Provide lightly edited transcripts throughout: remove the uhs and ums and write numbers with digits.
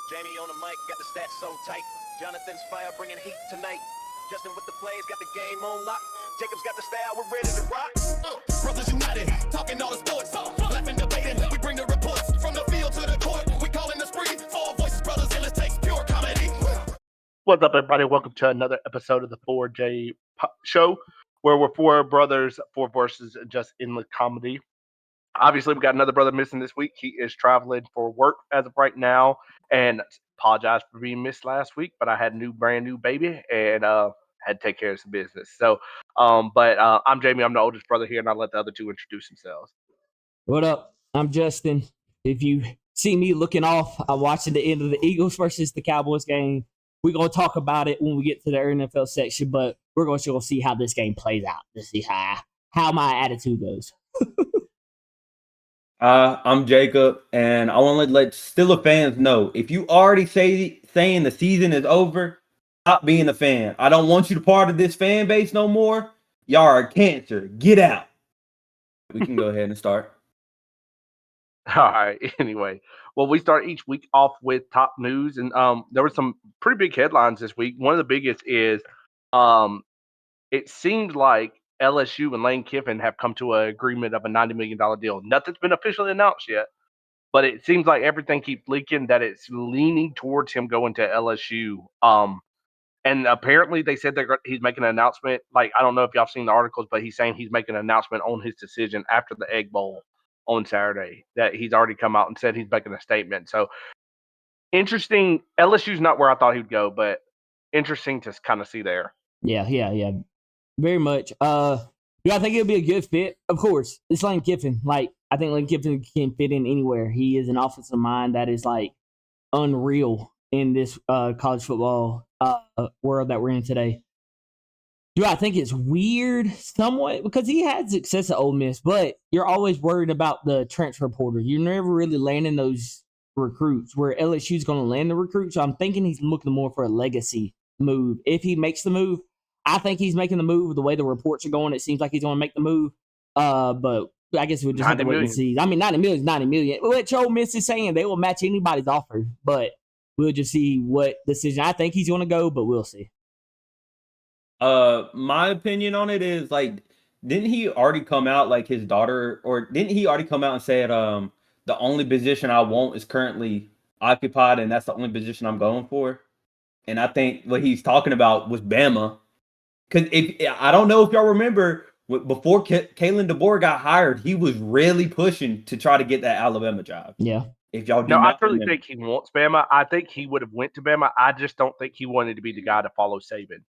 Jamie on the mic, got the stats so tight. Jonathan's fire bringing heat tonight. Justin with the plays, got the game on lock. Jacob's got the style, we're ready to rock. Brothers united, talking all the sports, laughing, debating. We bring the reports from the field to the court. We calling the spree, four voices, brothers, and let's take pure comedy. What's up, everybody? Welcome to another episode of the 4J Show, where we're four brothers, four voices, just in the comedy. Obviously, we got another brother missing this week. He is traveling for work as of right now, and apologize for being missed last week. But I had a brand new baby, and had to take care of some business. So, I'm Jamie. I'm the oldest brother here, and I'll let the other two introduce themselves. What up? I'm Justin. If you see me looking off, I'm watching the end of the Eagles versus the Cowboys game. We're going to talk about it when we get to the NFL section, but we're going to see how this game plays out to see how my attitude goes. I'm Jacob, and I want to let Steelers fans know, if you already saying the season is over, stop being a fan. I don't want you to part of this fan base no more. Y'all are cancer. Get out. We can go ahead and start. All right. Anyway, well, we start each week off with top news, and there were some pretty big headlines this week. One of the biggest is it seems like LSU and Lane Kiffin have come to an agreement of a $90 million deal. Nothing's been officially announced yet, but it seems like everything keeps leaking that it's leaning towards him going to LSU. And apparently they said he's making an announcement. Like, I don't know if y'all have seen the articles, but he's saying he's making an announcement on his decision after the Egg Bowl on Saturday, that he's already come out and said he's making a statement. So interesting. LSU's not where I thought he'd go, but interesting to kind of see there. Yeah. Very much. Do I think it'll be a good fit? Of course. It's Lane Kiffin. Like, I think Lane Kiffin can fit in anywhere. He is an offensive mind that is like unreal in this college football world that we're in today. Do I think it's weird somewhat? Because he had success at Ole Miss, but you're always worried about the transfer portal. You're never really landing those recruits where LSU's going to land the recruits. So I'm thinking he's looking more for a legacy move. If he makes the move, I think he's making the move. The way the reports are going, it seems like he's going to make the move. But I guess we'll just have to wait and see. I mean, $90 million is $90 million. Which Ole Miss is saying they will match anybody's offer, but we'll just see what decision. I think he's going to go, but we'll see. My opinion on it is, like, didn't he already come out, like, his daughter, or didn't he already come out and say the only position I want is currently occupied, and that's the only position I'm going for? And I think what he's talking about was Bama. Because I don't know if y'all remember, before Kalen DeBoer got hired, he was really pushing to try to get that Alabama job. Yeah. If y'all do no, I not really remember. think he wants Bama. I think he would have went to Bama. I just don't think he wanted to be the guy to follow Saban.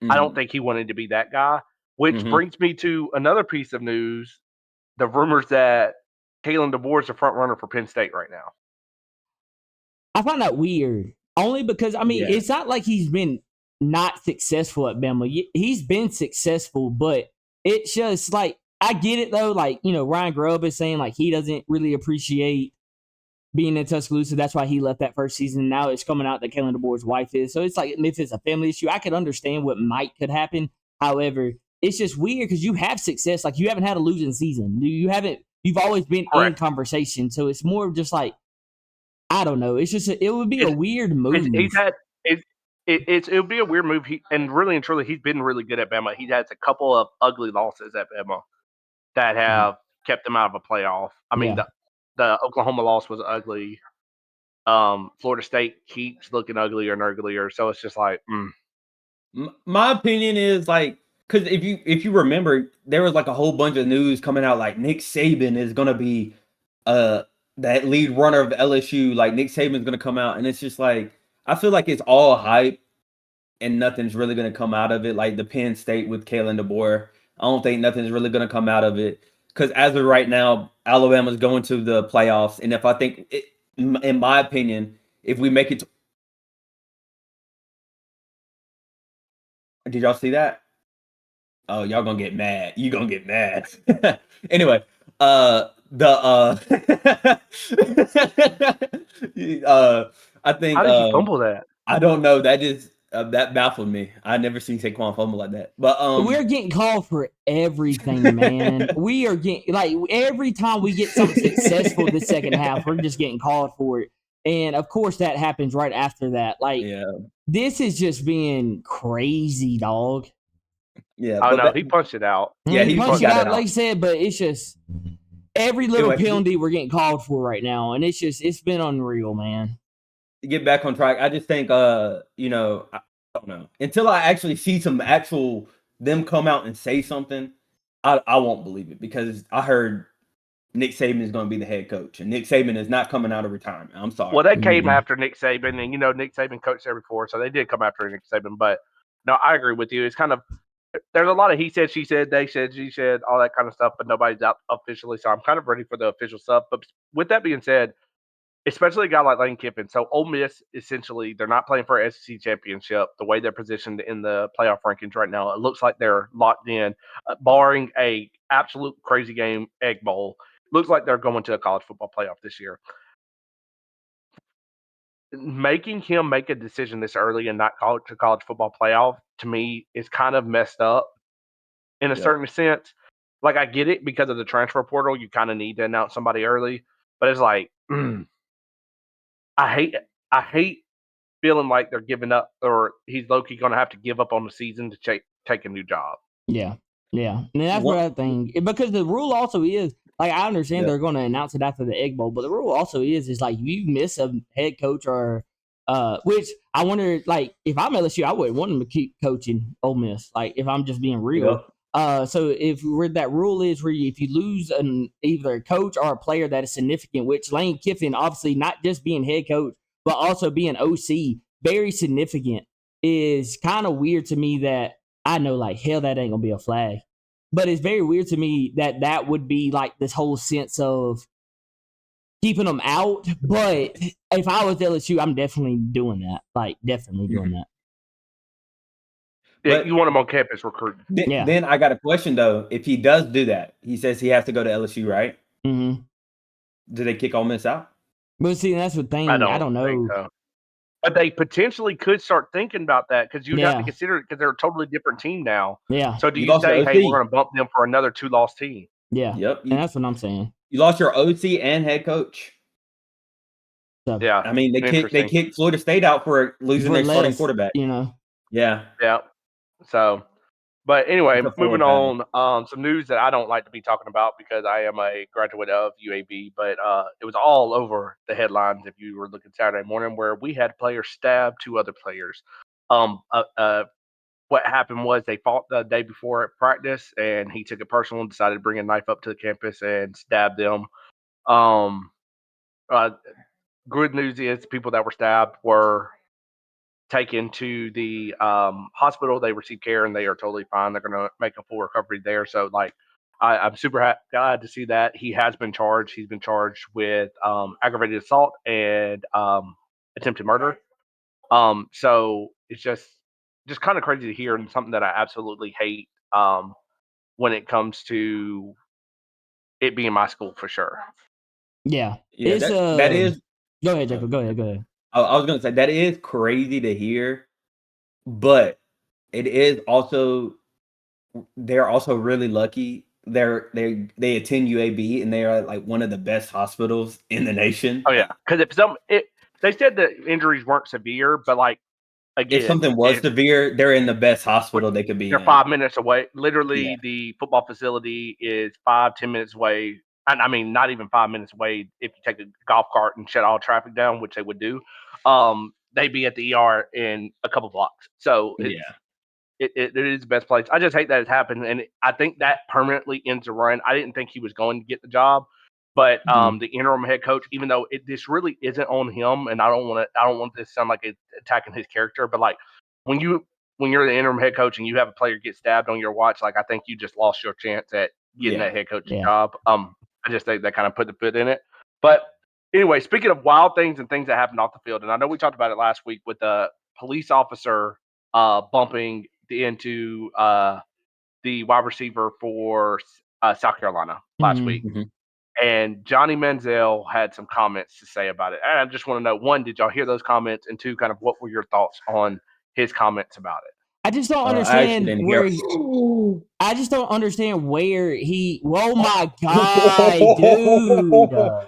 I don't think he wanted to be that guy, which brings me to another piece of news, the rumors that Kalen DeBoer is the front runner for Penn State right now. I find that weird, only because, I mean, It's not like he's been not successful at Bama. He's been successful, but it's just like, I get it though. Like, Ryan Grubb is saying like he doesn't really appreciate being in Tuscaloosa. That's why he left that first season. Now it's coming out that Kalen DeBoer's wife is. So it's like, if it's a family issue, I could understand what could happen. However, it's just weird because you have success. Like, you haven't had a losing season. You've always been in conversation. So it's more of just like, I don't know. It's just, it would be a weird move. It would be a weird move. And really and truly, he's been really good at Bama. He has a couple of ugly losses at Bama that have kept him out of a playoff. I mean, the Oklahoma loss was ugly. Florida State keeps looking uglier and uglier. So it's just like, My opinion is, like, because if you remember, there was like a whole bunch of news coming out, like Nick Saban is gonna be that lead runner of LSU. Like, Nick Saban's gonna come out, and it's just like, I feel like it's all hype and nothing's really gonna come out of it. Like the Penn State with Kalen DeBoer, I don't think nothing's really gonna come out of it. Because as of right now, Alabama's going to the playoffs, and if I think, in my opinion, if we make it, did y'all see that? Oh, y'all gonna get mad. You gonna get mad. Anyway, I think. how did you fumble that? I don't know. That just that baffled me. I never seen Saquon fumble like that. But we're getting called for everything, man. We are getting, like, every time we get something successful this second half, we're just getting called for it. And of course, that happens right after that. Like, Yeah. this is just being crazy, dog. Yeah. Oh But no, he punched it out. Yeah, he he punched it got out, it like out. you said, but it's just every little Anyway, penalty we're getting called for right now, and it's been unreal, man. to get back on track, I just think, you know, I don't know. Until I actually see some actual them come out and say something, I won't believe it because I heard Nick Saban is going to be the head coach, and Nick Saban is not coming out of retirement. I'm sorry. Well, they came Mhm. after Nick Saban, and Nick Saban coached there before, so they did come after Nick Saban. But no, I agree with you. It's kind of there's a lot of he said, she said, they said, she said, all that kind of stuff, but nobody's out officially. So I'm kind of ready for the official stuff. But with that being said, especially a guy like Lane Kiffin. So Ole Miss, essentially, they're not playing for an SEC championship. The way they're positioned in the playoff rankings right now, it looks like they're locked in, barring a absolute crazy game, Egg Bowl. Looks like they're going to a college football playoff this year. Making him make a decision this early and not call it to college football playoff, to me, is kind of messed up in a certain sense. Like, I get it because of the transfer portal. You kind of need to announce somebody early. But it's like, I hate feeling like they're giving up, or he's low-key going to have to give up on the season to take a new job. Yeah. And that's What- what I think. Because the rule also is, like, I understand Yeah. they're going to announce it after the Egg Bowl, but the rule also is like, if you miss a head coach or, which I wonder, like, if I'm LSU, I wouldn't want him to keep coaching Ole Miss. Like, if I'm just being real. So if where that rule is where if you lose either a coach or a player that is significant, which Lane Kiffin, obviously not just being head coach, but also being OC, very significant, is kind of weird to me. That I know, like, hell, that ain't gonna be a flag. But it's very weird to me that would be like this whole sense of keeping them out. But if I was LSU, I'm definitely doing that. Like, definitely doing that. Yeah, But- you want him on campus recruiting. Yeah. Then I got a question though. If he does do that, he says he has to go to LSU, right? Mm-hmm. Do they kick Ole Miss out? But see, that's the thing. I I don't know. think so. But they potentially could start thinking about that because you'd have to Yeah. consider it because they're a totally different team now. Yeah. So do You you lost say, your hey, OC. we're going to bump them for another 2-loss team? Yeah. Yep. And that's what I'm saying. You lost your OC and head coach. So, Yeah. I mean, they Interesting. kicked Florida State out for losing for their starting less, quarterback. you know. Yeah. Yeah. So, but anyway, It's a moving forward on. Some news that I don't like to be talking about because I am a graduate of UAB, but it was all over the headlines if you were looking Saturday morning, where we had players stab 2 other players. What happened was they fought the day before at practice, and he took it personal and decided to bring a knife up to the campus and stab them. Good news is the people that were stabbed were taken to the hospital. They received care, and they are totally fine. They're going to make a full recovery there. So, like, I'm super glad to see that. He has been charged. He's been charged with aggravated assault and attempted murder. So it's just kind of crazy to hear, and something that I absolutely hate when it comes to it being my school for sure. Yeah. Yeah, It's that is. Go ahead, Jacob. Go ahead. I was gonna say that is crazy to hear, but it is also. They're also really lucky. They attend UAB and they are like one of the best hospitals in the nation. Oh yeah, because they said the injuries weren't severe, but like again, If something was severe, they're in the best hospital they could be they're in. 5 minutes away. Literally, Yeah. the football facility is 5-10 minutes away. And I mean, not even 5 minutes away. If you take a golf cart and shut all traffic down, which they would do, they'd be at the ER in a couple blocks. So it is the best place. I just hate that it's happened, and I think that permanently ends the run. I didn't think he was going to get the job, but the interim head coach, even though this really isn't on him, and I don't want this to sound like it's attacking his character, but like when you're the interim head coach and you have a player get stabbed on your watch, like I think you just lost your chance at getting that head coach job. I just think that kind of put the foot in it. But anyway, speaking of wild things and things that happened off the field, and I know we talked about it last week with the police officer bumping into the wide receiver for South Carolina last week. Mhm. And Johnny Manziel had some comments to say about it. And I just want to know, one, did y'all hear those comments? And two, kind of what were your thoughts on his comments about it? I just don't understand I just don't understand where he. Oh my god, dude!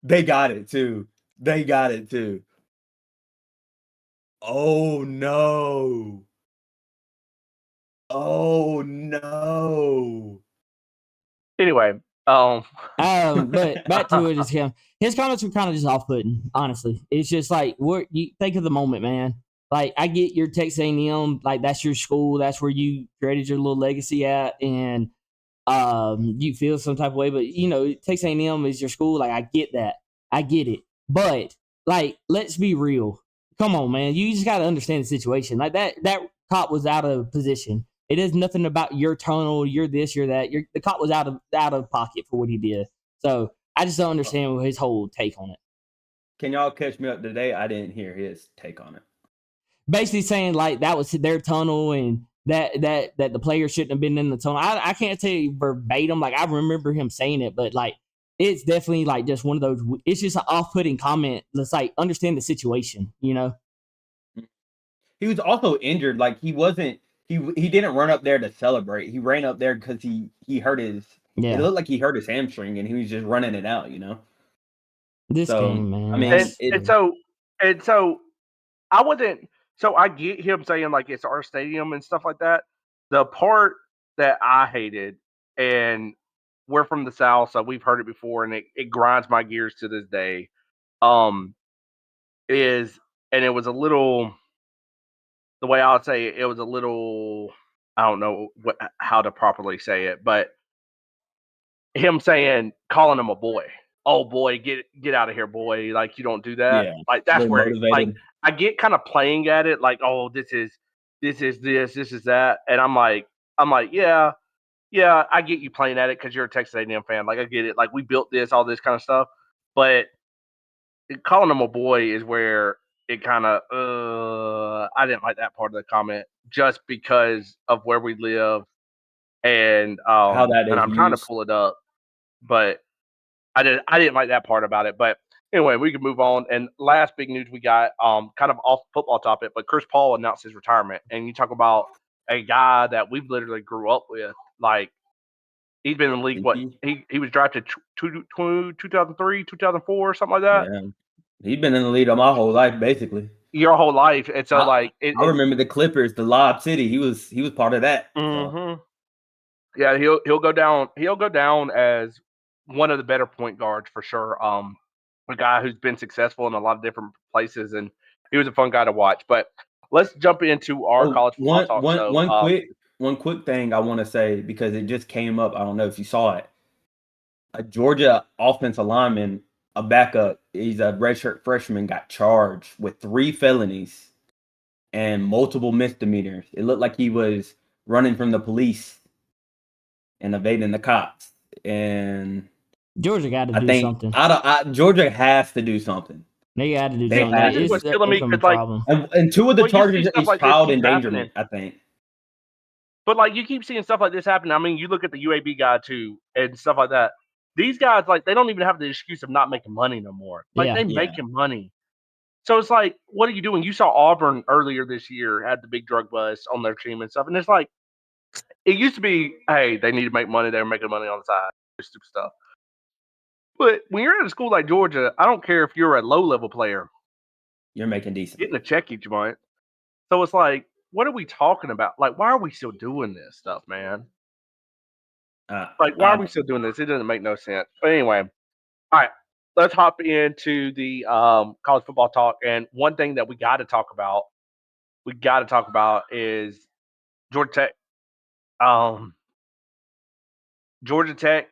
They got it too. They got it too. Oh no. Oh no. Anyway, But back to it is him. His comments were kind of just off-putting. Honestly, it's just like what you think of the moment, man. Like I get your Texas A&M, like that's your school, that's where you created your little legacy at, and you feel some type of way. But Texas A&M is your school. Like I get that, I get it. But like, let's be real. Come on, man. You just got to understand the situation. Like that cop was out of position. It is nothing about your tunnel, you're this, you're that. The cop was out of pocket for what he did. So I just don't understand his whole take on it. Can y'all catch me up today? I didn't hear his take on it. Basically saying like that was their tunnel and that the player shouldn't have been in the tunnel. I can't tell you verbatim. Like I remember him saying it, but like it's definitely like just one of those. It's just an off-putting comment. Let's like understand the situation. He was also injured. Like he wasn't. He didn't run up there to celebrate. He ran up there because he hurt his. Yeah. It looked like he hurt his hamstring, and he was just running it out. This game, man. I mean, and so I wasn't. So I get him saying like it's our stadium and stuff like that. The part that I hated, and we're from the South, so we've heard it before, and it grinds my gears to this day. Is and it was a little. The way I would say it was a little. I don't know how to properly say it, but him calling him a boy. Oh boy, get out of here, boy! Like you don't do that. Yeah, Like that's where motivated. I get kind of playing at it. Like oh, this is that, and I'm like yeah, I get you playing at it because you're a Texas A&M fan. Like I get it. Like we built this, all this kind of stuff, but calling him a boy is where it kind of I didn't like that part of the comment just because of where we live and How that is and I'm trying to used. pull it up, but I didn't like that part about it. But anyway, we can move on. And last big news we got, kind of off football topic, but Chris Paul announced his retirement. And you talk about a guy that we've literally grew up with. Like he's been in the league. What he was drafted 2003, 2004, something like that. Yeah, he's been in the league my whole life, basically. Your whole life. And so I remember the Clippers, the Lob City. He was part of that. Mm-hmm. So. Yeah, he'll go down. He'll go down as one of the better point guards for sure. A guy who's been successful in a lot of different places, and he was a fun guy to watch. But let's jump into our college football talk. One quick thing I want to say because it just came up. I don't know if you saw it. A Georgia offensive lineman, a backup, he's a redshirt freshman, got charged with 3 felonies and multiple misdemeanors. It looked like he was running from the police and evading the cops. And Georgia got to do something. Georgia has to do something. They got to do something. It's what's killing me because and 2 of the charges is child endangerment, I think. But like you keep seeing stuff like this happening. I mean, you look at the UAB guy too and stuff like that. These guys, like, they don't even have the excuse of not making money no more. Like they making money. So it's like, what are you doing? You saw Auburn earlier this year had the big drug bust on their team and stuff, and it's like it used to be, hey, they need to make money. They're making money on the side, stupid stuff. But when you're at a school like Georgia, I don't care if you're a low-level player. You're making decent. Getting a check each month. So it's like, what are we talking about? Like, why are we still doing this stuff, man? Like, why are we still doing this? It doesn't make no sense. But anyway, all right, let's hop into the college football talk. And one thing that we got to talk about is Georgia Tech. Georgia Tech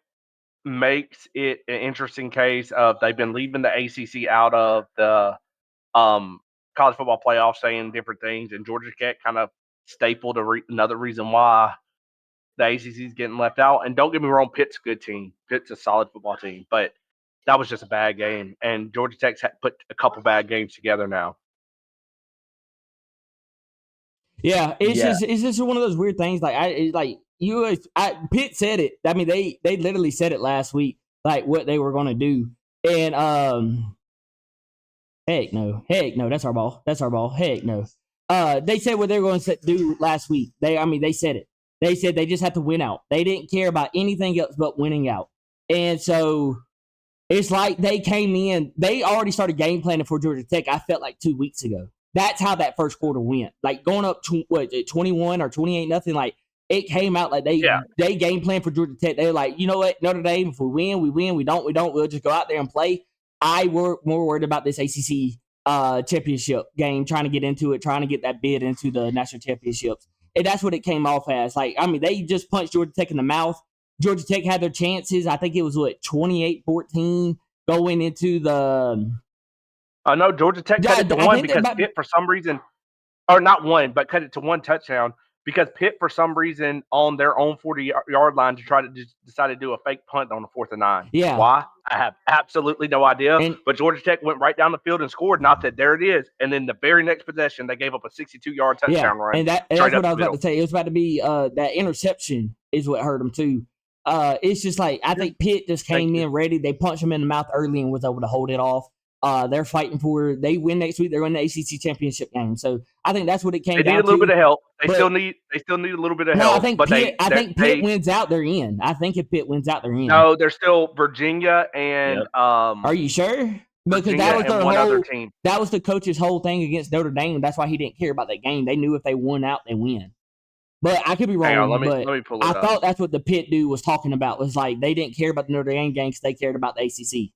makes it an interesting case of they've been leaving the ACC out of the college football playoff, saying different things, and Georgia Tech kind of stapled another reason why the ACC is getting left out. And don't get me wrong, Pitt's a good team. Pitt's a solid football team, but that was just a bad game. And Georgia Tech's put a couple bad games together now. Yeah, it's just one of those weird things. Pitt said it. I mean, they literally said it last week, like what they were going to do. And heck no, that's our ball. Heck no. They said what they were going to do last week. They said it. They said they just had to win out. They didn't care about anything else but winning out. And so It's like they came in, they already started game planning for Georgia Tech, I felt like 2 weeks ago. That's how that first quarter went. Like going up to 21 or 28-0, like it came out like they game planned for Georgia Tech. They were like, you know what, Notre Dame, if we win, we win. We don't, we'll just go out there and play. I were more worried about this ACC championship game, trying to get into it, trying to get that bid into the national championships. And that's what it came off as. Like, I mean, they just punched Georgia Tech in the mouth. Georgia Tech had their chances. I think it was 28-14 going into the. No, Georgia Tech cut it to one because Pitt for some reason, or not one, but cut it to one touchdown because Pitt for some reason on their own 40-yard line to try to decide to do a fake punt on the 4th and 9. Yeah. Why? I have absolutely no idea. But Georgia Tech went right down the field and scored. Not that there it is. And then the very next possession, they gave up a 62-yard touchdown run. And that's what I was about to say. It was about to be that interception is what hurt them too. It's just like I think Pitt just came in ready. They punched them in the mouth early and was able to hold it off. They're fighting for. They win next week. They're in the ACC championship game. So I think that's what it came down to. They need a little bit of help. They still need a little bit of help. I think Pitt wins out. They're in. I think if Pitt wins out, they're in. No, they're still Virginia and. Are you sure? Because Virginia that was their whole. Other team. That was the coach's whole thing against Notre Dame. That's why he didn't care about that game. They knew if they won out, they win. But I could be wrong. Hang on, let me pull it up. I thought that's what the Pitt dude was talking about. Was like they didn't care about the Notre Dame game because they cared about the ACC.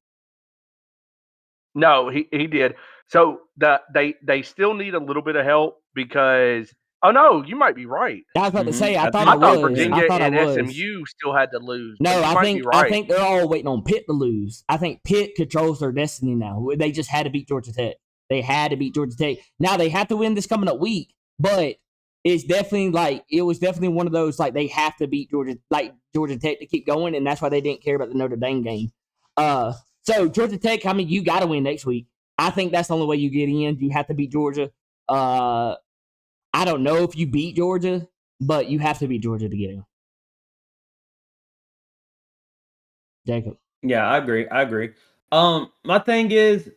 No, he did. So they still need a little bit of help because no, you might be right. I was about to say I thought Virginia and SMU still had to lose. No, I think they're all waiting on Pitt to lose. I think Pitt controls their destiny now. They just had to beat Georgia Tech. They had to beat Georgia Tech. Now they have to win this coming up week, but it's definitely it was definitely one of those they have to beat Georgia Tech to keep going, and that's why they didn't care about the Notre Dame game. So Georgia Tech, I mean, you got to win next week. I think that's the only way you get in. You have to beat Georgia. I don't know if you beat Georgia, but you have to beat Georgia to get in. Jacob. Yeah, I agree. My thing is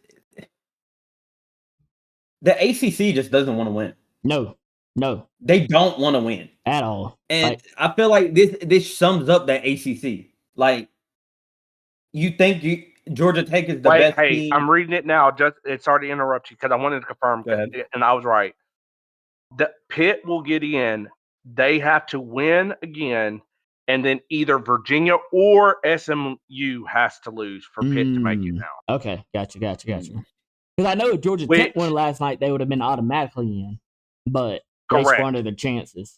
the ACC just doesn't want to win. No. They don't want to win at all. And I feel like this sums up the ACC. Like, you think Georgia Tech is the best team? I'm reading it now. Sorry to interrupt you because I wanted to confirm, and I was right. The Pitt will get in. They have to win again, and then either Virginia or SMU has to lose for Pitt to make it now. Okay, gotcha. Because I know if Georgia Tech won last night, they would have been automatically in, but they squandered their chances.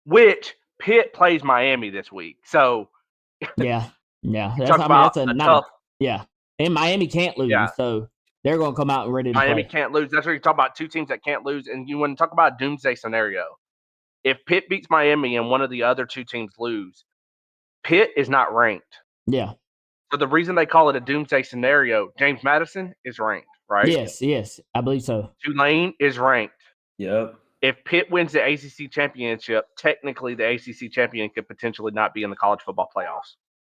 Which Pitt plays Miami this week, so yeah. That's a tough. Yeah, and Miami can't lose, so they're going to come out and ready to play. Miami can't lose. That's what you're talking about. Two teams that can't lose, and you want to talk about a doomsday scenario. If Pitt beats Miami and one of the other two teams lose, Pitt is not ranked. Yeah. So the reason they call it a doomsday scenario, James Madison is ranked, right? Yes, I believe so. Tulane is ranked. Yep. If Pitt wins the ACC championship, technically the ACC champion could potentially not be in the college football playoffs.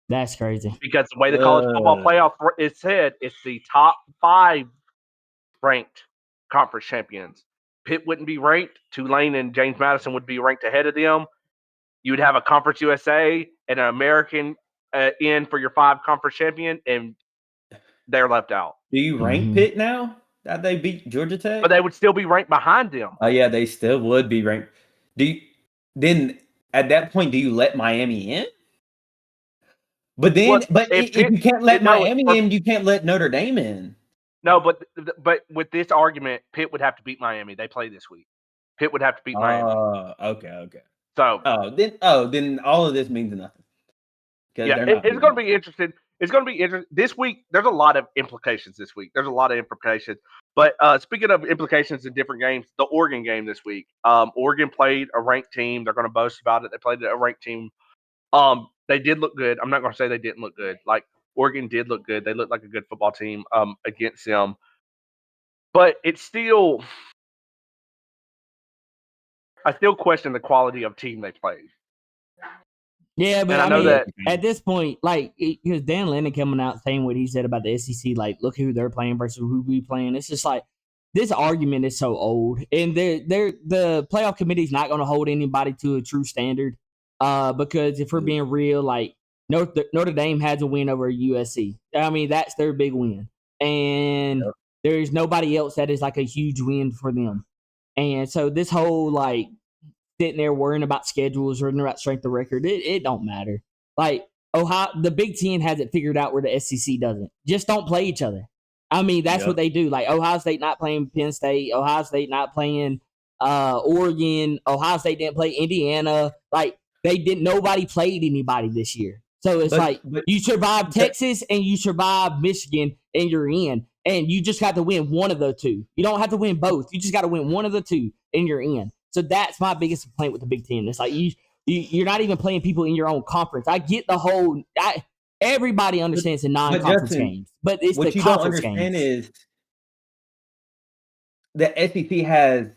That's crazy. Because the way the college football playoff is said, it's the top 5 ranked conference champions. Pitt wouldn't be ranked. Tulane and James Madison would be ranked ahead of them. You would have a Conference USA and an American in for your 5 conference champion, and they're left out. Do you rank Pitt now that they beat Georgia Tech? But they would still be ranked behind them. Oh, yeah, they still would be ranked. Then at that point, do you let Miami in? But then, if you can't let Miami in, you can't let Notre Dame in. No, but with this argument, Pitt would have to beat Miami. They play this week. Pitt would have to beat Miami. Okay. So, then all of this means nothing. Yeah, it's going to be interesting. It's going to be interesting this week. There's a lot of implications this week. But speaking of implications in different games, the Oregon game this week. Oregon played a ranked team. They're going to boast about it. They played a ranked team. They did look good. I'm not going to say they didn't look good. Like, Oregon did look good. They looked like a good football team against them. But it's still – I still question the quality of team they played. Yeah, but I know that at this point, because Dan Lennon coming out saying what he said about the SEC, look who they're playing versus who we playing. It's just this argument is so old. And the playoff committee is not going to hold anybody to a true standard. Because if we're being real, Notre Dame has a win over USC. I mean, that's their big win. And there's nobody else that is like a huge win for them. And so this whole like sitting there worrying about schedules, worrying about strength of record, it don't matter. Like Ohio, the Big Ten has it figured out where the SEC doesn't. Just don't play each other. I mean, that's what they do. Like Ohio State not playing Penn State, Ohio State not playing Oregon, Ohio State didn't play Indiana. Like they didn't. Nobody played anybody this year. So it's like you survive Texas and you survive Michigan and you're in. And you just got to win one of the two. You don't have to win both. You just got to win one of the two and you're in. So that's my biggest complaint with the Big Ten. It's like you're not even playing people in your own conference. I get the whole. Everybody understands the non-conference games, but it's what the you conference don't understand games. is the SEC has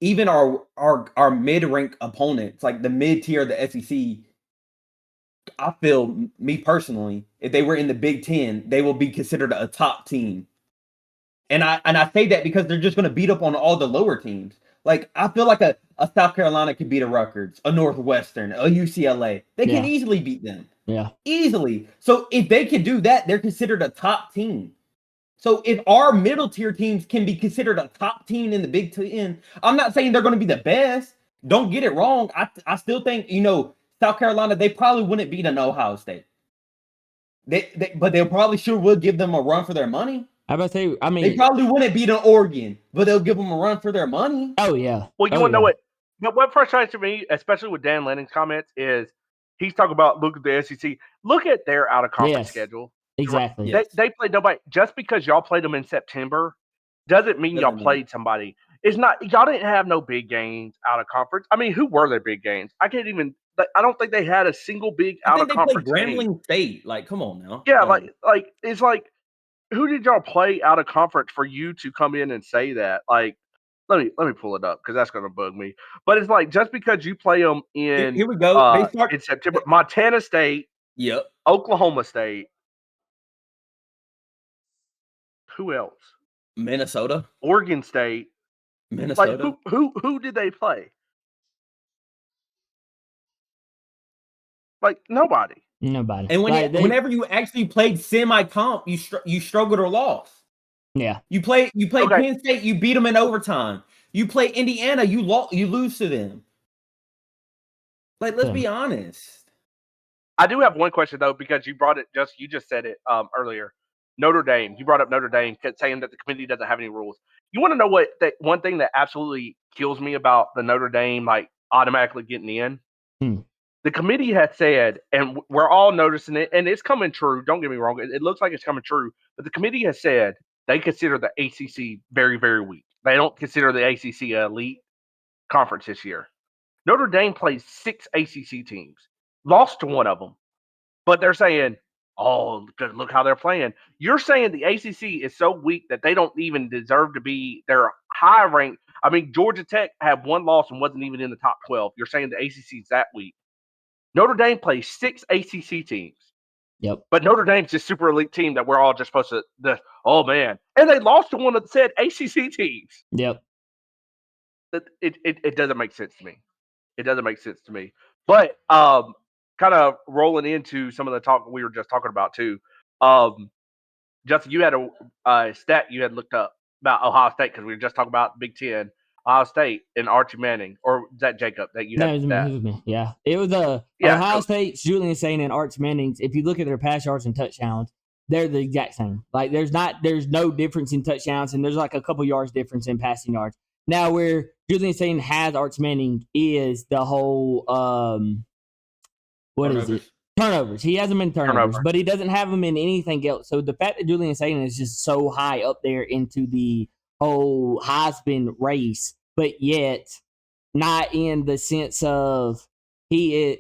even our mid-rank opponents, like the mid-tier of the SEC. I feel, me personally, if they were in the Big Ten, they will be considered a top team. And I say that because they're just going to beat up on all the lower teams. Like, I feel like a South Carolina could beat a Rutgers, a Northwestern, a UCLA. They can easily beat them. Yeah. Easily. So if they can do that, they're considered a top team. So if our middle tier teams can be considered a top team in the Big Ten, I'm not saying they're going to be the best. Don't get it wrong. I still think, South Carolina, they probably wouldn't beat an Ohio State. But they probably sure would give them a run for their money. How about they? I mean, they probably wouldn't beat an Oregon, but they'll give them a run for their money. Oh yeah. Well, you want to know what? What frustrates me, especially with Dan Lanning's comments, is he's talking about look at the SEC, look at their out of conference schedule. Exactly. They played nobody. Just because y'all played them in September doesn't mean y'all played somebody. It's not y'all didn't have no big games out of conference. I mean, who were their big games? I can't even. I don't think they had a single big out of conference game. Grambling State, like, come on now. Yeah, like it's like, who did y'all play out of conference for you to come in and say that? Like, let me pull it up because that's gonna bug me. But it's like just because you play them in here we go. In September, Montana State, Oklahoma State. Who else? Minnesota, Oregon State, Minnesota. Like who did they play? Like nobody. Nobody. And whenever you actually played semi-comp, you struggled or lost. Yeah. You play Penn State, you beat them in overtime. You play Indiana, you lose to them. Like, let's be honest. I do have one question though, because you just said it earlier. Notre Dame. You brought up Notre Dame, saying that the committee doesn't have any rules. You want to know what one thing that absolutely kills me about the Notre Dame like automatically getting in? The committee has said, and we're all noticing it, and it's coming true. Don't get me wrong; it looks like it's coming true. But the committee has said they consider the ACC very, very weak. They don't consider the ACC an elite conference this year. Notre Dame plays 6 ACC teams, lost to one of them, but they're saying, "Oh, look how they're playing." You're saying the ACC is so weak that they don't even deserve to be their high ranked. I mean, Georgia Tech had one loss and wasn't even in the top 12. You're saying the ACC is that weak. Notre Dame plays 6 ACC teams. Yep. But Notre Dame's just super elite team that we're all just supposed to. Oh man, and they lost to one of the said ACC teams. Yep. It doesn't make sense to me. It doesn't make sense to me. But kind of rolling into some of the talk we were just talking about too. Justin, you had a stat you had looked up about Ohio State because we were just talking about Big Ten. Ohio State and Archie Manning, or is that Jacob that you had? No, it was me. Yeah, it was Ohio State's Julian Sain and Arch Manning's. If you look at their pass yards and touchdowns, they're the exact same. Like there's no difference in touchdowns, and there's like a couple yards difference in passing yards. Now where Julian Sain has Arch Manning is the whole Turnovers. He has them in turnovers, but he doesn't have them in anything else. So the fact that Julian Sain is just so high up there into the whole Heisman race, but yet not in the sense of he is.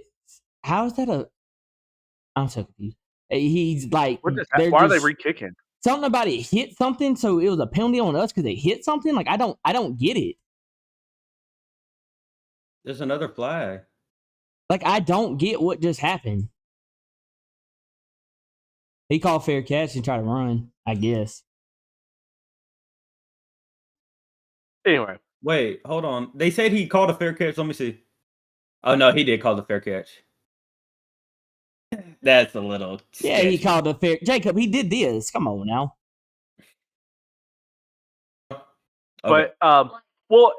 How is that I'm so confused. He's like, why are they re-kicking? Something about it hit something, so it was a penalty on us because it hit something. Like I don't get it. There's another flag. Like I don't get what just happened. He called fair catch and tried to run, I guess. Anyway. Wait, hold on. They said he called a fair catch. Let me see. Oh, no, he did call the fair catch. That's a little Yeah, he sketchy. called a fair. Jacob, he did this. Come on now. Okay. But well,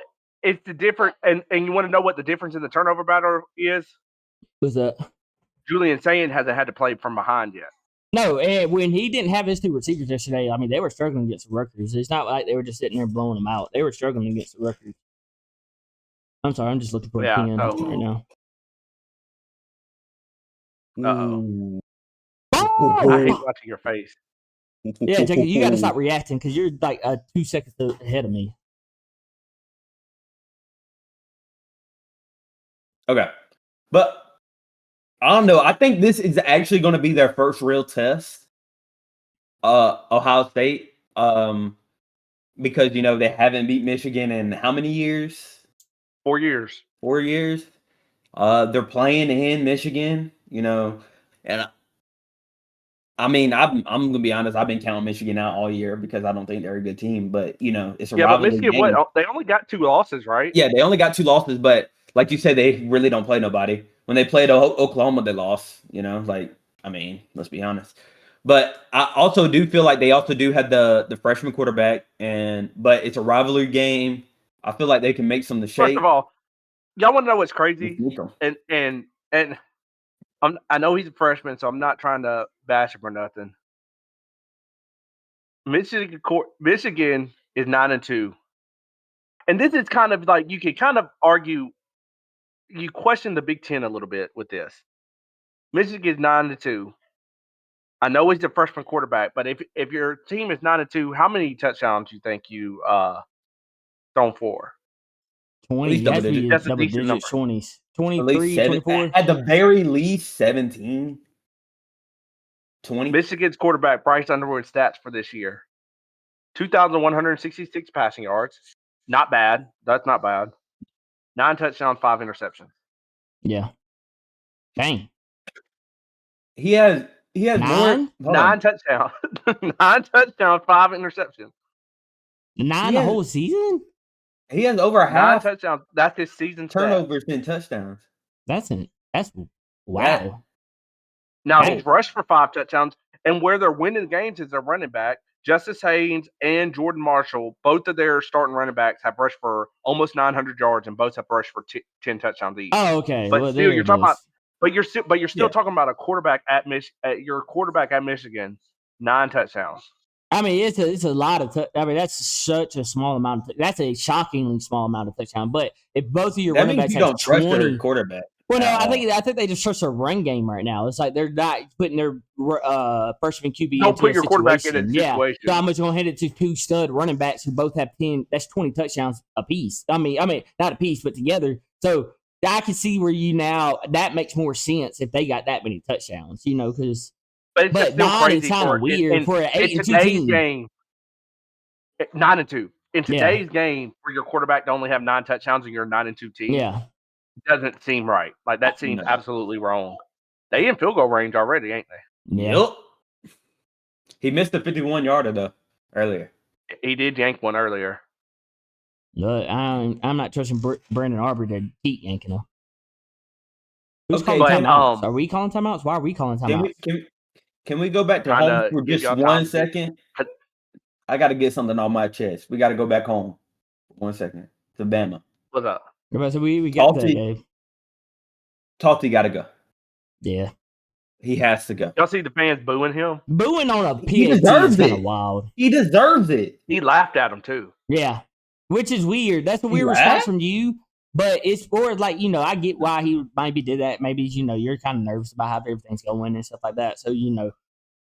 it's the different, and you want to know what the difference in the turnover battle is? Was that? Julian Sand hasn't had to play from behind yet. No, and when he didn't have his two receivers yesterday, I mean, they were struggling against the Rutgers. It's not like they were just sitting there blowing them out. They were struggling against the Rutgers. I'm sorry, I'm just looking for a Yeah, pen so- right now. Ooh. I hate watching your face. Yeah, Jacob, you got to stop reacting because you're like 2 seconds ahead of me. Okay. But I don't know. I think this is actually going to be their first real test. Ohio State. Because they haven't beat Michigan in how many years? 4 years. 4 years. They're playing in Michigan, and I mean, I'm gonna be honest. I've been counting Michigan out all year because I don't think they're a good team. But it's a Yeah, but rivalry Michigan, game. they only got 2 losses, right? Yeah, they only got 2 losses, but like you said, they really don't play nobody. When they played Oklahoma, they lost. I mean, let's be honest. But I also do feel like they also do have the freshman quarterback, but it's a rivalry game. I feel like they can make some of the shape. First of all, y'all want to know what's crazy? Sneak 'em. And I know he's a freshman, so I'm not trying to bash him or nothing. Michigan is 9-2, and this is kind of like you could kind of argue. You question the Big Ten a little bit with this. Michigan is 9-2. I know he's a freshman quarterback, but if your team is 9-2, how many touchdowns do you think you thrown for? 20. least It double has to be digits. That's a double decent digits, number. 20s. At least 23, 7. 24. At the very least, 17. 20. Michigan's quarterback Bryce Underwood's stats for this year: 2,166 passing yards. Not bad. That's not bad. 9 touchdowns, 5 interceptions. Yeah. Dang. He has 9? more. Hold 9 on. touchdowns. 9 touchdowns, 5 interceptions. 9 He the has- whole season? He has over 9 half touchdowns. That's his season stat. turnovers than touchdowns. That's wow. That- Now That- he's rushed for 5 touchdowns, and where they're winning games is their running back. Justice Haynes and Jordan Marshall, both of their starting running backs, have rushed for almost 900 yards, and both have rushed for 10 touchdowns each. Oh, okay. But Well, still, there you're it talking about, is. but you're still Yeah. talking about a quarterback your quarterback at Michigan, 9 touchdowns. I mean, it's a lot of. I mean, that's such a small amount. That's a shockingly small amount of touchdown. But if both of your That running means backs you have don't trust 20, your quarterback. well, no, at I all. think they just trust their run game right now. It's like they're not putting their freshman QB Don't into put a your quarterback in situation. a Yeah, situation. so I'm just gonna hand it to 2 stud running backs who both have 10. That's 20 touchdowns apiece. I mean, not a piece, but together. So I can see where that makes more sense if they got that many touchdowns. Because. But it's But just still 9 crazy is kind of weird for an 8-2 today's team. game. 9-2. In Yeah. today's game, for your quarterback to only have 9 touchdowns and you're a 9-2 team, Yeah. doesn't seem right. Like that seems No. absolutely wrong. They in field goal range already, ain't they? Yeah. Yep. He missed the 51-yarder though earlier. He did yank one earlier. Look, I'm not trusting Brandon Arbor to keep yanking them. Who's Okay, calling but, timeouts? Are we calling timeouts? Why are we calling timeouts? Can we go back to Trying home to for give just y'all 1 time to- second? I got to get something on my chest. We got to go back home. 1 second. To Bama. What's up? So we got that, Talty. Dave. Talty got to go. Yeah. He has to go. Y'all see the fans booing him? Booing on a He PAT is deserves kind of it. wild. He deserves it. He laughed at him too. Yeah. Which is weird. That's a He weird response laughed? from you. But it's more like, I get why he maybe did that. Maybe, you're kind of nervous about how everything's going and stuff like that. So,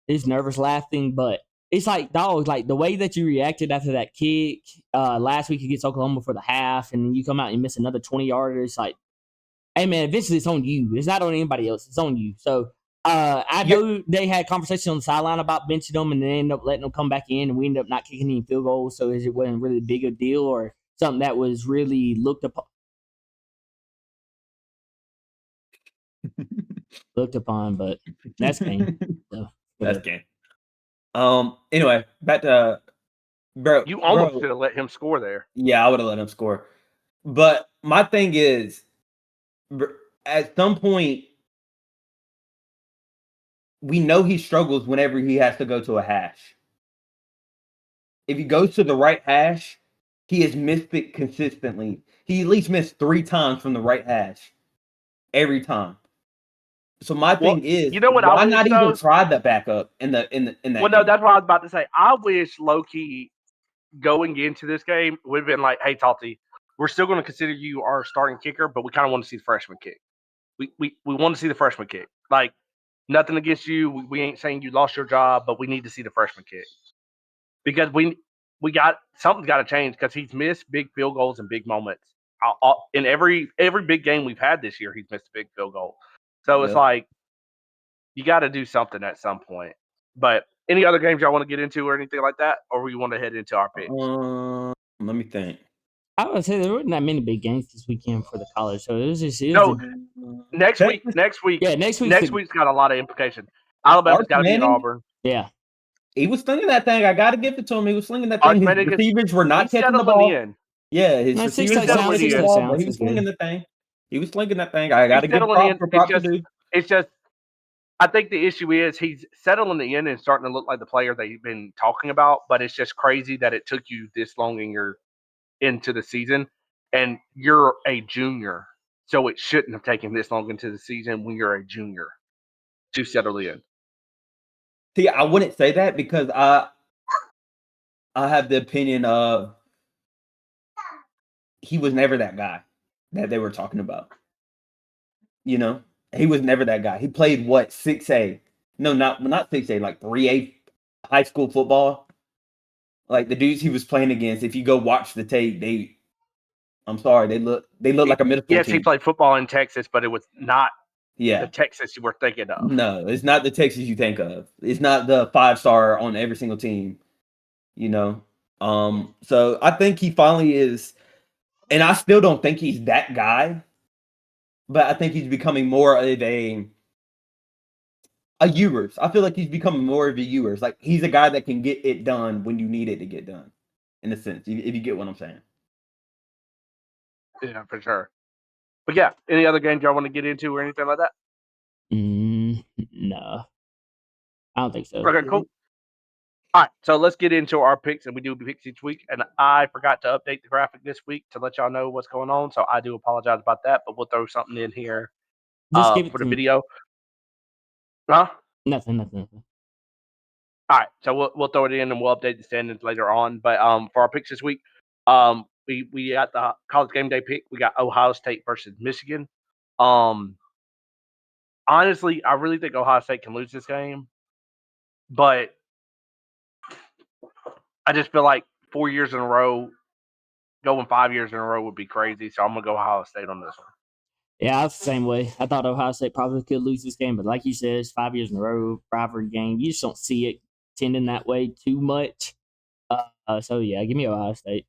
he's nervous laughing. But it's like, dog, like the way that you reacted after that kick last week against Oklahoma for the half, and then you come out and you miss another 20-yarder. It's like, hey, man, eventually it's on you. It's not on anybody else. It's on you. So I know they had conversation on the sideline about benching them, and they ended up letting them come back in, and we ended up not kicking any field goals. So it wasn't really big a deal or something that was really looked upon, but that's game. So, That's game. Anyway, back to bro. You almost should have let him score there. Yeah, I would have let him score. But my thing is, at some point, we know he struggles whenever he has to go to a hash. If he goes to the right hash, he has missed it consistently. He at least missed 3 times from the right hash every time. So my Well, thing is, you know what I why wish not though? even try the backup in that Well, no, game? that's what I was about to say. I wish low-key going into this game would have been like, hey, Talty, we're still going to consider you our starting kicker, but we kind of want to see the freshman kick. We want to see the freshman kick. Like, nothing against you. We ain't saying you lost your job, but we need to see the freshman kick. Because we got something's got to change because he's missed big field goals and big moments. In every big game we've had this year, he's missed a big field goal. So it's Yep. like you got to do something at some point. But any other games y'all want to get into or anything like that, or we want to head into our picks? Let me think. I would say there weren't that many big games this weekend for the college, so it was just No, next week, yeah, next week's got a lot of implications. Alabama's Arch got to beat Manning, Auburn. yeah. he was slinging that thing. I got to give it to him. He was slinging that Arch thing. His Manning receivers were not he's catching the settling ball. in. Yeah, his No, receivers were not touchdowns, catching six the ball, but touchdowns he was is good. slinging the thing. He was slinging that thing. I got to He's give settling props in. for props to do. It's just I think the issue is he's settling in and starting to look like the player that you've been talking about, but it's just crazy that it took you this long into the season, and you're a junior, so it shouldn't have taken this long into the season when you're a junior to settle in. See, I wouldn't say that because I have the opinion of he was never that guy that they were talking about. You know, he was never that guy. He played what 6A? No, not 6A, like 3A high school football. Like the dudes he was playing against, if you go watch the tape, I'm sorry, they look like a middle school Yes, he team. played football in Texas, but it was not the Yeah, Texas you were thinking of. no, it's not the Texas you think of. It's not the 5-star on every single team. You know, so I think he finally is, and I still don't think he's that guy, but I think he's becoming more of a Ewers. I feel like he's becoming more of a Ewers. Like he's a guy that can get it done when you need it to get done. In a sense, if you get what I'm saying. Yeah, for sure. But yeah, any other games y'all want to get into or anything like that? No, I don't think so. Okay, cool. All right, so let's get into our picks, and we do picks each week. And I forgot to update the graphic this week to let y'all know what's going on, so I do apologize about that. But we'll throw something in here Just give it for to the me. video. Huh? Nothing. All right, so we'll throw it in and we'll update the standings later on. But for our picks this week, we got the college game day pick. We got Ohio State versus Michigan. Honestly, I really think Ohio State can lose this game, but I just feel like 4 years in a row, going 5 years in a row would be crazy. So I'm gonna go Ohio State on this one. Yeah, I was the same way. I thought Ohio State probably could lose this game, but like you said, it's 5 years in a row, rivalry game. You just don't see it tending that way too much. So yeah, give me Ohio State.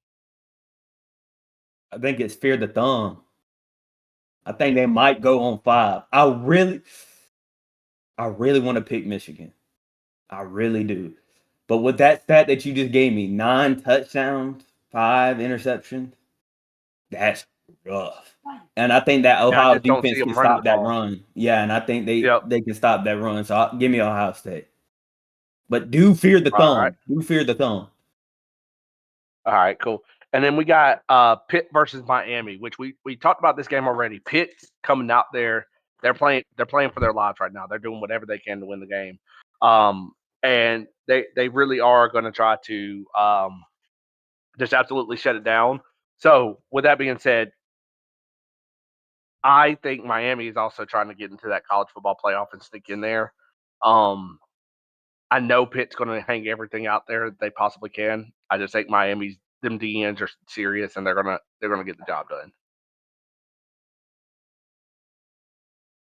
I think it's fear the thumb. I think they might go on 5. I really want to pick Michigan. I really do. But with that stat that you just gave me, 9 touchdowns, 5 interceptions, that's rough. And I think that I Ohio just don't see defense them can running stop the that ball. run. Yeah, and I think Yep. they can stop that run. So give me Ohio State. But do fear the thumb. All right. Do fear the thumb. All right, cool. And then we got Pitt versus Miami, which we talked about this game already. Pitt's coming out there. They're playing for their lives right now. They're doing whatever they can to win the game. And they really are going to try to just absolutely shut it down. So with that being said, I think Miami is also trying to get into that college football playoff and sneak in there. I know Pitt's going to hang everything out there that they possibly can. I just think Miami's them DNs are serious and they're gonna get the job done.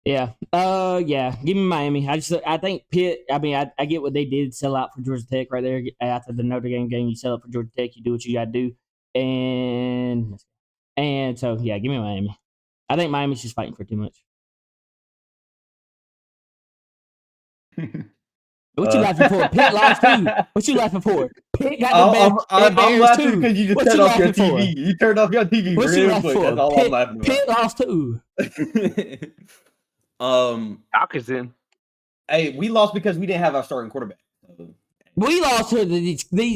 Yeah. Yeah. Give me Miami. I think Pitt. I mean, I get what they did. Sell out for Georgia Tech right there after the Notre Dame game. You sell out for Georgia Tech. You do what you got to do. And so yeah, give me Miami. I think Miami's just fighting for too much. What you laughing for? Pitt lost too. What you laughing for? Pitt got the I'm Bears laughing too. because you just What turned you off your laughing for? TV. You turned off your TV What you real laughing quick. for? That's all I'm laughing about. Pitt lost too. Alkazin. Hey, we lost because we didn't have our starting quarterback. We lost to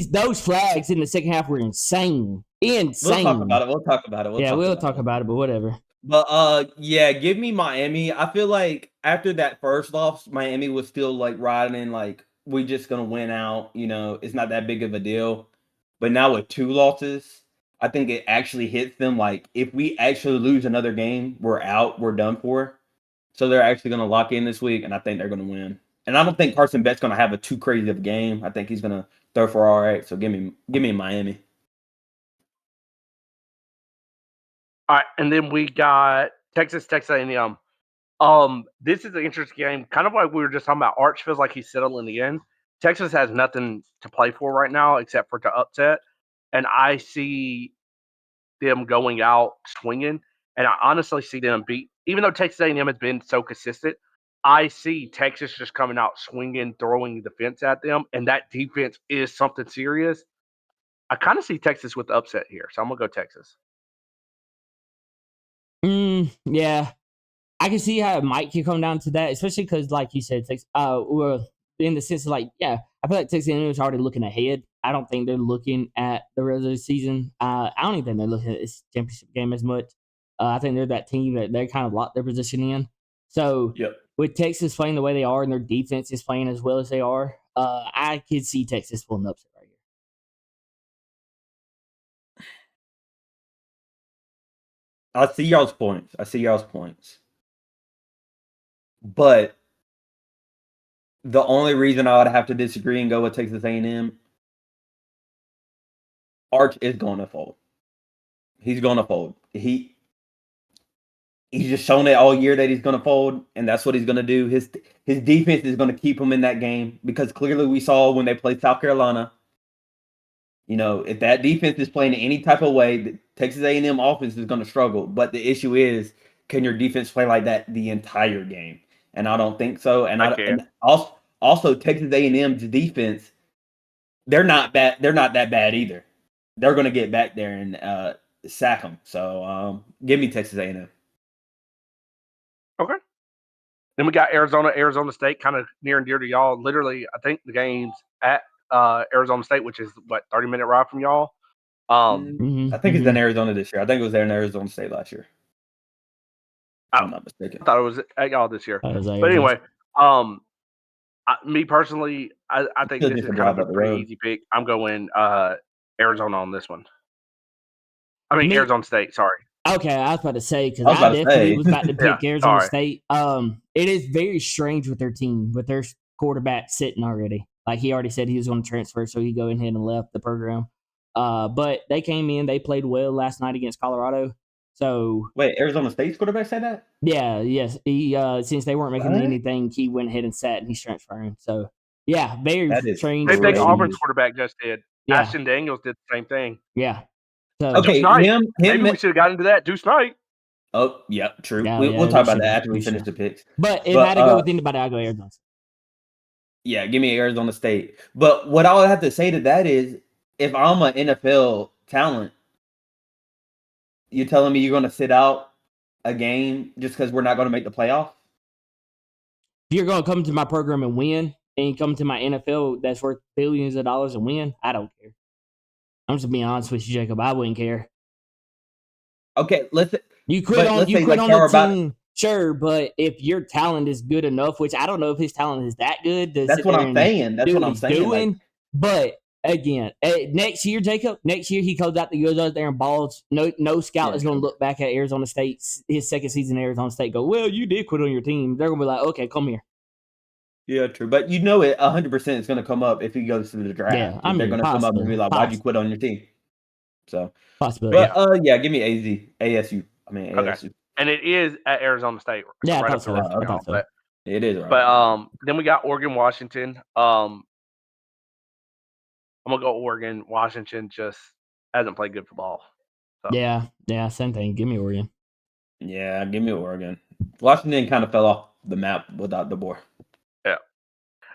those flags in the second half were insane. We'll talk about it. We'll talk about it. We'll talk about it, but whatever. But yeah, give me Miami. I feel like after that first loss, Miami was still like riding like we just gonna win out. It's not that big of a deal. But now with 2 losses, I think it actually hits them like if we actually lose another game, we're out, we're done for. So they're actually gonna lock in this week, and I think they're gonna win. And I don't think Carson Beck's gonna have a too crazy of a game. I think he's gonna throw for all right. So give me Miami. All right, and then we got Texas A&M. This is an interesting game. Kind of like we were just talking about. Arch feels like he's settling in. Texas has nothing to play for right now except for to upset, and I see them going out swinging. And I honestly see them beat. Even though Texas A&M has been so consistent, I see Texas just coming out swinging, throwing the fence at them, and that defense is something serious. I kind of see Texas with the upset here, so I'm gonna go Texas. Yeah, I can see how it might come down to that, especially because, like you said, well, in the sense of like, yeah, I feel like Texas A&M is already looking ahead. I don't think they're looking at the rest of the season. I don't even think they're looking at this championship game as much. I think they're that team that they're kind of locked their position in. So Yep. with Texas playing the way they are and their defense is playing as well as they are, I could see Texas pulling the upset right here. I see y'all's points. But the only reason I would have to disagree and go with Texas A&M, Arch is going to fold. He's going to fold. He's just shown it all year that he's going to fold, and that's what he's going to do. His defense is going to keep him in that game because clearly we saw when they played South Carolina. If that defense is playing in any type of way, the Texas A&M offense is going to struggle. But the issue is, can your defense play like that the entire game? And I don't think so. And and also Texas A&M's defense, they're not bad. They're not that bad either. They're going to get back there and sack them. So give me Texas A&M. Okay. Then we got Arizona State, kind of near and dear to y'all. Literally, I think the game's at Arizona State, which is 30-minute ride from y'all. I think it's in Arizona this year. I think it was there in Arizona State last year. If I'm not mistaken. I thought it was at y'all this year. But anyway, me personally, I think this is kind of a pretty easy pick. I'm going Arizona on this one. Arizona State. Sorry. Okay, I was about to say because I definitely was about to pick Arizona State. It is very strange with their team, with their quarterback sitting already. Like he already said he was going to transfer, so he go ahead and left the program. But they came in, they played well last night against Colorado. So wait, Arizona State's quarterback said that? Yeah, yes. He since they weren't making anything, he went ahead and sat and he's transferring. So yeah, very strange. Same thing Auburn's quarterback just did. Yeah. Ashton Daniels did the same thing. Yeah. So, okay, maybe we should have got into that. Deuce Knight. Oh, yeah, true. We'll talk about that after we finish the picks. But if I had to go with anybody, I'll go Arizona. Yeah, give me Arizona State. But what I would have to say to that is, if I'm an NFL talent, you're telling me you're going to sit out a game just because we're not going to make the playoff? If you're going to come to my program and win, and you come to my NFL that's worth billions of dollars and win, I don't care. I'm just being honest with you, Jacob. I wouldn't care. Okay, you quit on the team, sure, but if your talent is good enough, which I don't know if his talent is that good, that's what I'm saying. That's what I'm saying. But again, next year, Jacob, he goes out there and balls. No scout is going to look back at Arizona State, his second season in Arizona State, go, well, you did quit on your team. They're going to be like, okay, come here. Yeah, true. But it 100% is going to come up if he goes to the draft. Yeah, they're going to come up and be like, why'd you quit on your team? So, possibility. But give me ASU. Okay. ASU. And it is at Arizona State. Yeah, right so. But it is. Right. But then we got Oregon, Washington. I'm gonna go Oregon. Washington just hasn't played good football. So. Yeah, same thing. Give me Oregon. Yeah, give me Oregon. Washington kind of fell off the map without DeBoer. Yeah.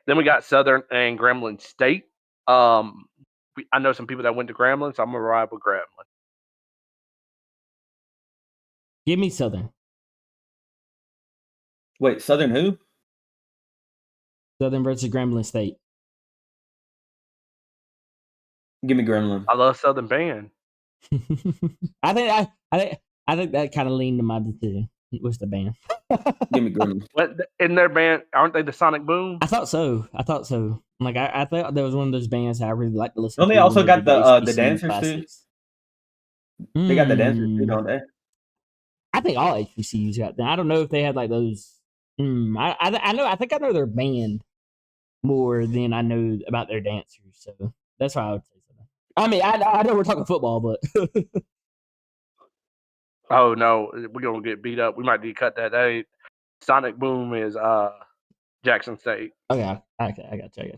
Then we got Southern and Grambling State. I know some people that went to Grambling, so I'm gonna ride with Grambling. Give me Southern. Wait, Southern who? Southern versus Grambling State. Give me Gremlin. I love Southern Band. I think that kind of leaned to my decision. What's the band? Give me Gremlin. What in their band? Aren't they the Sonic Boom? I thought so. Like I thought there was one of those bands I really like to listen Don't to. they also when got did the HBCU dancers too? classics. They got the dancers too, don't they? I think all HBCUs got them. I don't know if they had like those. I think I know their band more than I know about their dancers. So that's why I would say so. I mean, I know we're talking football, but Oh no, we're gonna get beat up. We might need to cut that. That ain't Sonic Boom is Jackson State. okay, I got you.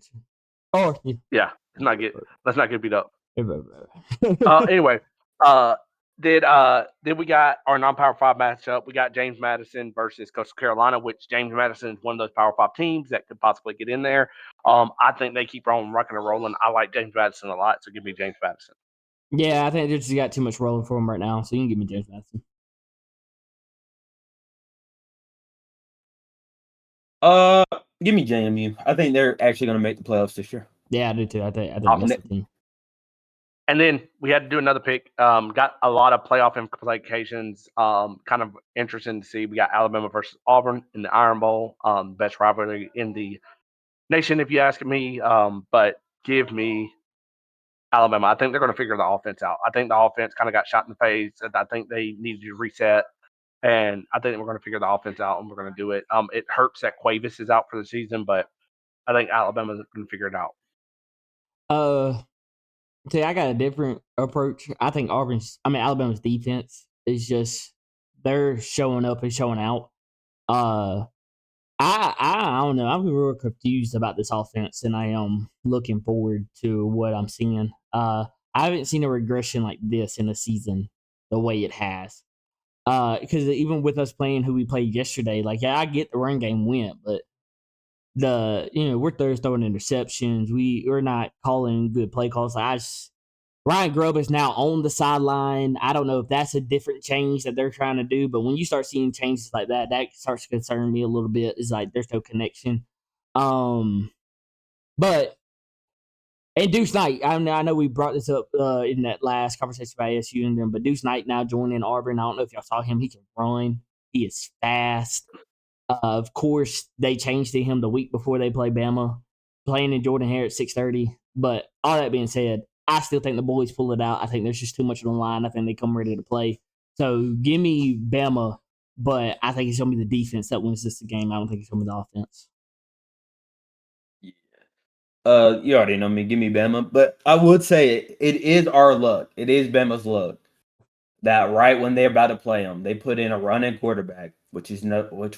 Or Yeah, let's not get beat up. yeah. Anyway, then we got our non-power 5 matchup. We got James Madison versus Coastal Carolina, which James Madison is one of those power 5 teams that could possibly get in there. I think they keep on rocking and rolling. I like James Madison a lot, so give me James Madison. Yeah, I think they just got too much rolling for them right now, so you can give me James Madison. Give me JMU. I think they're actually going to make the playoffs this year. Yeah, I do too. I think Awesome. that's the team. And then we had to do another pick. Got a lot of playoff implications. Kind of interesting to see. We got Alabama versus Auburn in the Iron Bowl. Best rivalry in the nation, if you ask me. But give me Alabama. I think they're going to figure the offense out. I think the offense kind of got shot in the face. And I think they needed to reset. And I think we're going to figure the offense out, and we're going to do it. It hurts that Cuevas is out for the season, but I think Alabama's going to figure it out. See, I got a different approach. I think Alabama's defense is just they're showing up and showing out. I don't know. I'm real confused about this offense, and I am looking forward to what I'm seeing. I haven't seen a regression like this in a season the way it has. Because even with us playing who we played yesterday, like I get the run game went, but we're throwing interceptions. We're not calling good play calls. Ryan Grubb is now on the sideline. I don't know if that's a different change that they're trying to do, but when you start seeing changes like that, that starts to concern me a little bit. It's like there's no connection. But and Deuce Knight, I know we brought this up in that last conversation about ASU and them, but Deuce Knight now joining Auburn. I don't know if y'all saw him. He can run. He is fast. Of course, they changed to him the week before they play Bama, playing in Jordan-Hare at 6:30. But all that being said, I still think the boys pull it out. I think there's just too much on the line. I think they come ready to play. So give me Bama, but I think it's going to be the defense that wins this game. I don't think it's going to be the offense. You already know me. Give me Bama, but I would say it is our luck. It is Bama's luck that right when they're about to play them, they put in a running quarterback, which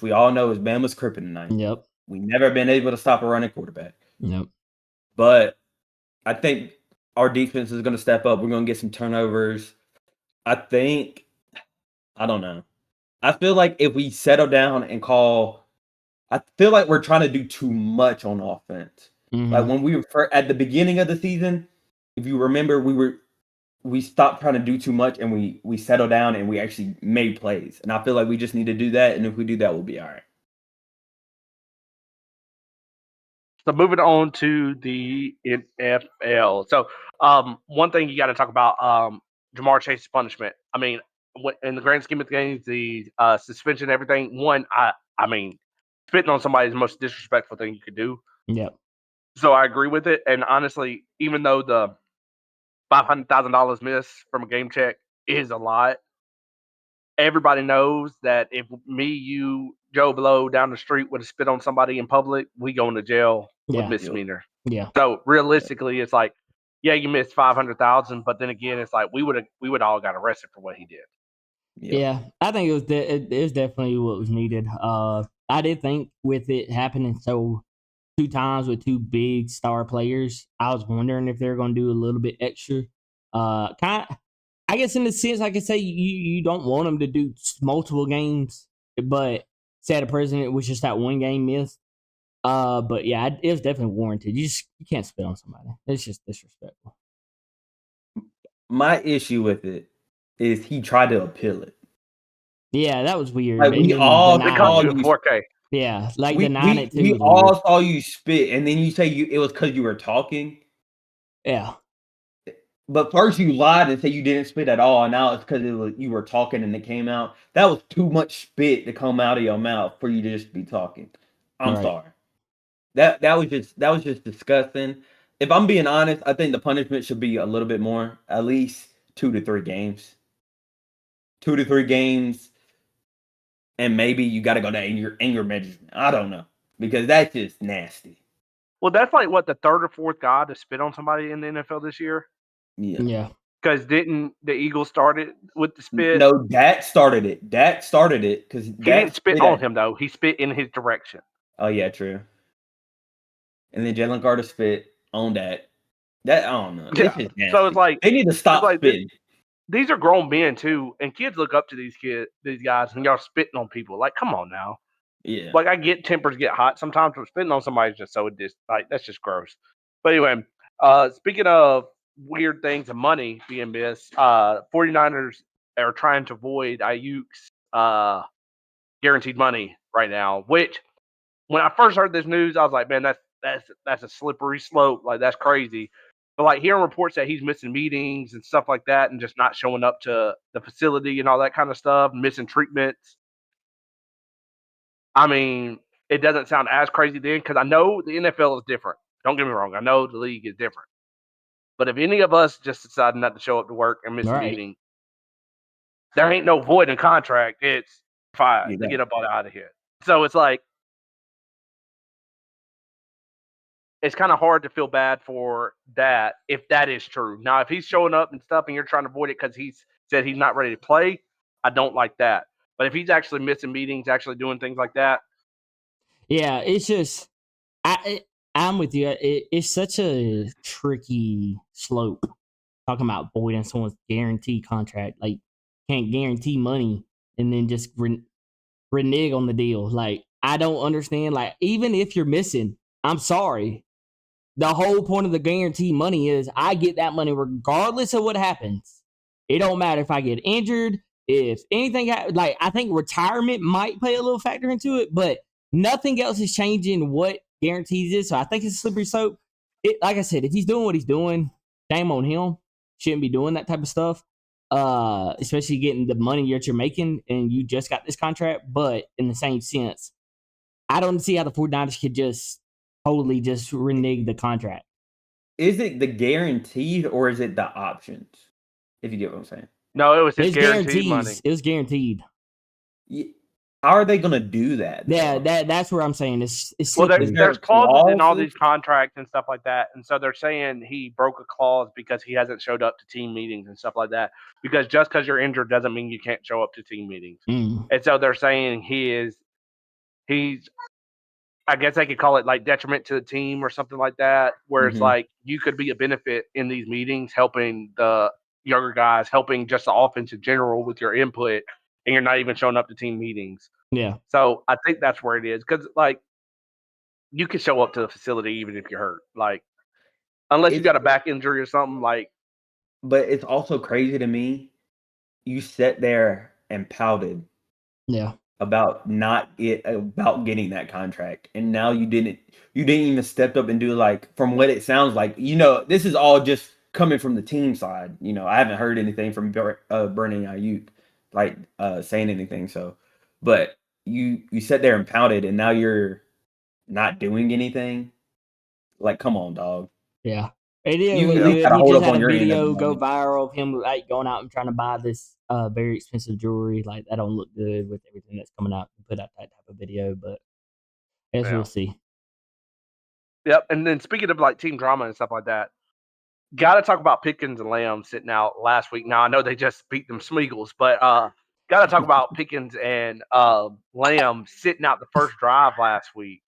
we all know is Bama's kryptonite. Yep. We never been able to stop a running quarterback. Yep. But I think our defense is going to step up. We're going to get some turnovers. I don't know. I feel like if we settle down and I feel like we're trying to do too much on offense. Mm-hmm. Like when we were at the beginning of the season, if you remember, we stopped trying to do too much and we settled down and we actually made plays. And I feel like we just need to do that. And if we do that, we'll be all right. So moving on to the NFL. So one thing you got to talk about, Jamar Chase's punishment. I mean, in the grand scheme of things, the suspension, everything. One, I mean, spitting on somebody is the most disrespectful thing you could do. Yep. So I agree with it. And honestly, even though the $500,000 miss from a game check is a lot, everybody knows that if me, you, Joe Blow down the street would have spit on somebody in public, we go into jail with misdemeanor. Yeah. So realistically, it's like, yeah, you missed 500,000, but then again, it's like we would all got arrested for what he did. Yeah, I think it was definitely what was needed. I did think with it happening so 2 times with 2 big star players, I was wondering if they're going to do a little bit extra. I guess in the sense, I could say you don't want them to do multiple games, but say the president was just that 1 game missed. But yeah, it was definitely warranted. You can't spit on somebody. It's just disrespectful. My issue with it is he tried to appeal it. Yeah, that was weird. Like we all They called you 4K. Yeah, like We the 9 at 2 we was all weird. saw you spit, and then you say it was because you were talking. Yeah, But first you lied and said you didn't spit at all, and now it's because you were talking and it came out. That was too much spit to come out of your mouth for you to just be talking. I'm right. sorry. That was just disgusting. If I'm being honest, I think the punishment should be a little bit more, at least 2 to 3 games. 2 to 3 games, and maybe you got to go to anger management. I don't know, because that's just nasty. Well, that's like what, the third or fourth guy to spit on somebody in the NFL this year? Yeah. Yeah, Because didn't the Eagles start it with the spit? No, Dak started it. Dak started it because He Dak didn't spit spit on at. him though. He spit in his direction. Oh yeah, true. And then Jalen Carter spit on Dak. That I don't know. It's Yeah. just So it's nasty. like They need to stop this, spitting. these are grown men too, and kids look up to these guys, and y'all spitting on people. Like, come on now. Yeah. Like, I get tempers get hot sometimes, but spitting on somebody is just so like, that's just gross. But anyway, speaking of weird things and money being missed, 49ers are trying to avoid Ayuk's guaranteed money right now. Which, when I first heard this news, I was like, man, that's a slippery slope. Like, that's crazy. But like, hearing reports that he's missing meetings and stuff like that, and just not showing up to the facility and all that kind of stuff, missing treatments. I mean, it doesn't sound as crazy then, because I know the NFL is different. Don't get me wrong. I know the league is different. But if any of us just decide not to show up to work and miss a right. meeting, there ain't no void in contract. It's fine to Exactly. get up out of here. So it's like, it's kind of hard to feel bad for that if that is true. Now, if he's showing up and stuff and you're trying to avoid it because he's said he's not ready to play, I don't like that. But if he's actually missing meetings, actually doing things like that, Yeah, it's just I'm with you. It's such a tricky slope talking about voiding someone's guarantee contract. Like, can't guarantee money and then just renege on the deal. Like, I don't understand. Like, even if you're missing, I'm sorry. The whole point of the guarantee money is I get that money regardless of what happens. It don't matter if I get injured, if anything like, I think retirement might play a little factor into it, but nothing else is changing what guarantees is. So I think it's a slippery slope. Like I said, if he's doing what he's doing, shame on him. Shouldn't be doing that type of stuff. Especially getting the money that you're making and you just got this contract. But in the same sense, I don't see how the 49ers could just totally just renege the contract. Is it the guaranteed or is it the options? If you get what I'm saying. no, it was his It's guaranteed guarantees. money. It was guaranteed. How are they gonna do that? Yeah, though? that's where I'm saying it's Well, slippery. Is there there's clauses in all clauses? these contracts and stuff like that, and so they're saying he broke a clause because he hasn't showed up to team meetings and stuff like that. Because just because you're injured doesn't mean you can't show up to team meetings. Mm, And so they're saying he's I guess they could call it like detriment to the team or something like that, where it's Mhm. like you could be a benefit in these meetings, helping the younger guys, helping just the offense in general with your input, and you're not even showing up to team meetings. yeah, So I think that's where it is, because like, you can show up to the facility even if you're hurt, like, unless you It's got a back injury or something. Like, but it's also crazy to me. You sat there and pouted yeah. about getting that contract, and now you didn't even step up and do, like, from what it sounds like, this is all just coming from the team side. I haven't heard anything from Brandon Ayuk, like, saying anything. So, but you sat there and pouted, and now you're not doing anything. Like, come on, dog. Yeah. It didn't You look at least good. gotta He hold just up had on a your end of the video go money. viral of him like going out and trying to buy this very expensive jewelry. Like, that don't look good with everything that's coming out to put out that type of video, but I guess yeah, we'll see. yep. And then speaking of like team drama and stuff like that, got to talk about Pickens and Lamb sitting out last week. Now I know they just beat them Smeagol's, but got to talk about Pickens and Lamb sitting out the first drive last week.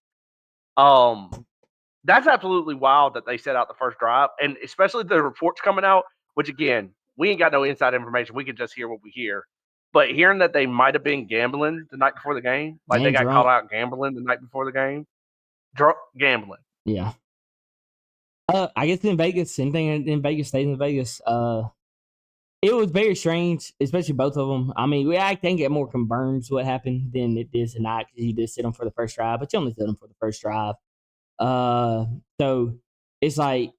That's absolutely wild that they set out the first drive, and especially the reports coming out, which again, we ain't got no inside information. We can just hear what we hear. But hearing that they might have been gambling the night before the game, like they And got caught drunk. out gambling the night before the game, gambling. Yeah. I guess in Vegas, same thing in Vegas, stays in Vegas. It was very strange, especially both of them. I mean, I think it more confirms what happened than it did tonight because you did sit them for the first drive, but you only sit them for the first drive. So it's like,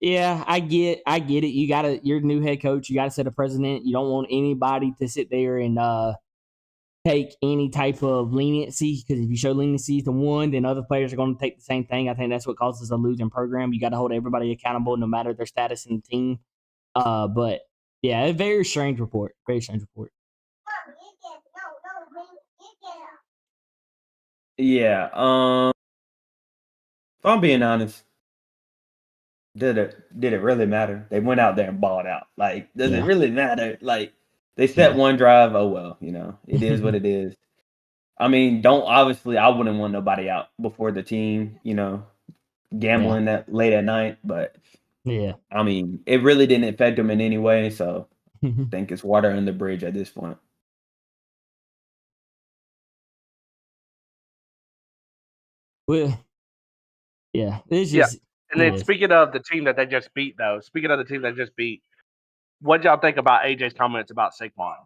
yeah, I get it. You're the new head coach. You gotta set a precedent. You don't want anybody to sit there and take any type of leniency because if you show leniency to one, then other players are going to take the same thing. I think that's what causes a losing program. You got to hold everybody accountable, no matter their status in the team. But yeah, a very strange report. Very strange report. Yeah. If I'm being honest, did it really matter? They went out there and balled out. Like, does it really matter? Like, they set one drive. Oh well, it is what it is. I mean, I wouldn't want nobody out before the team, gambling that late at night. But yeah, I mean, it really didn't affect them in any way. So I think it's water under the bridge at this point. Well, yeah, it's just. And then speaking of the team that they just beat, what did y'all think about AJ's comments about Saquon?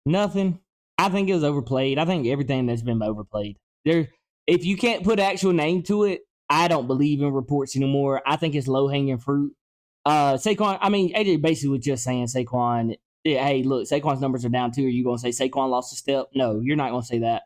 Nothing. I think it was overplayed. I think everything that's been overplayed. If you can't put actual name to it, I don't believe in reports anymore. I think it's low hanging fruit. Saquon. I mean, AJ basically was just saying Saquon. Hey, look, Saquon's numbers are down too. Are you going to say Saquon lost a step? No, you're not going to say that.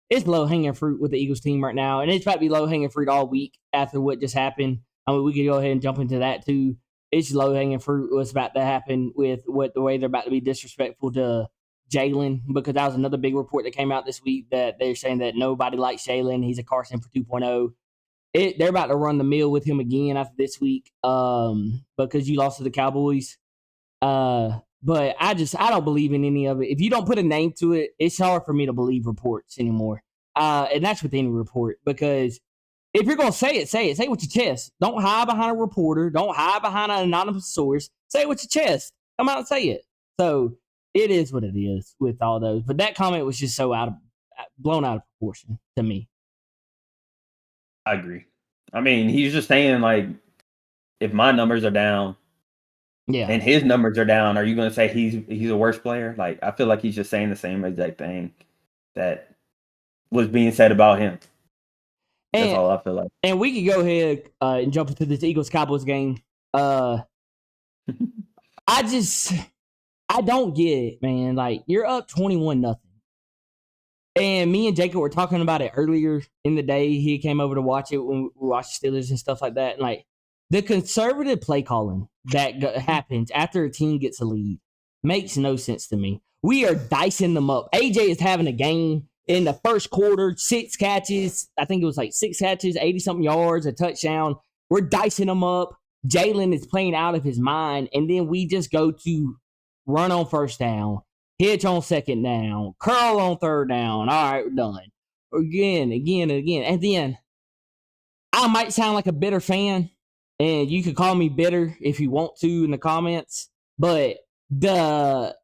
It's low hanging fruit with the Eagles team right now, and it's about to be low hanging fruit all week after what just happened. I mean, we could go ahead and jump into that too. It's low hanging fruit what's about to happen with the way they're about to be disrespectful to Jalen, because that was another big report that came out this week that they're saying that nobody likes Jalen. He's a Carson for 2.0. They're about to run the mill with him again after this week because you lost to the Cowboys. But I don't believe in any of it. If you don't put a name to it, it's hard for me to believe reports anymore. And that's with any report, because if you're going to say it, say it. Say it with your chest. Don't hide behind a reporter. Don't hide behind an anonymous source. Say it with your chest. Come out and say it. So it is what it is with all those. But that comment was just so blown out of proportion to me. I agree. I mean, he's just saying, like, if my numbers are down, and his numbers are down, are you going to say he's a worse player? Like, I feel like he's just saying the same exact thing that was being said about him. That's all I feel like. And we could go ahead and jump into this Eagles-Cowboys game. I don't get it, man. Like, you're up 21-0. And me and Jacob were talking about it earlier in the day. He came over to watch it when we watched Steelers and stuff like that. And, like, the conservative play calling that happens after a team gets a lead makes no sense to me. We are dicing them up. AJ is having a game in the first quarter, 6 catches. I think it was like 6 catches, 80-something yards, a touchdown. We're dicing them up. Jalen is playing out of his mind. And then we just go to run on first down, hitch on second down, curl on third down. All right, we're done. Again. And then I might sound like a bitter fan, and you can call me bitter if you want to in the comments, but the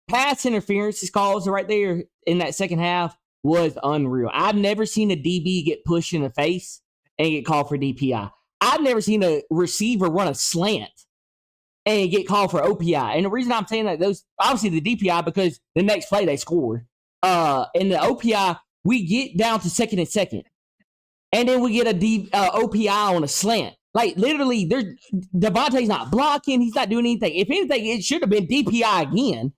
pass interference calls right there in that second half was unreal. I've never seen a DB get pushed in the face and get called for DPI. I've never seen a receiver run a slant and get called for OPI. And the reason I'm saying that, those obviously the DPI, because the next play they score. In the OPI, we get down to second and second, and then we get a OPI on a slant. Like, literally, Devontae's not blocking. He's not doing anything. If anything, it should have been DPI again,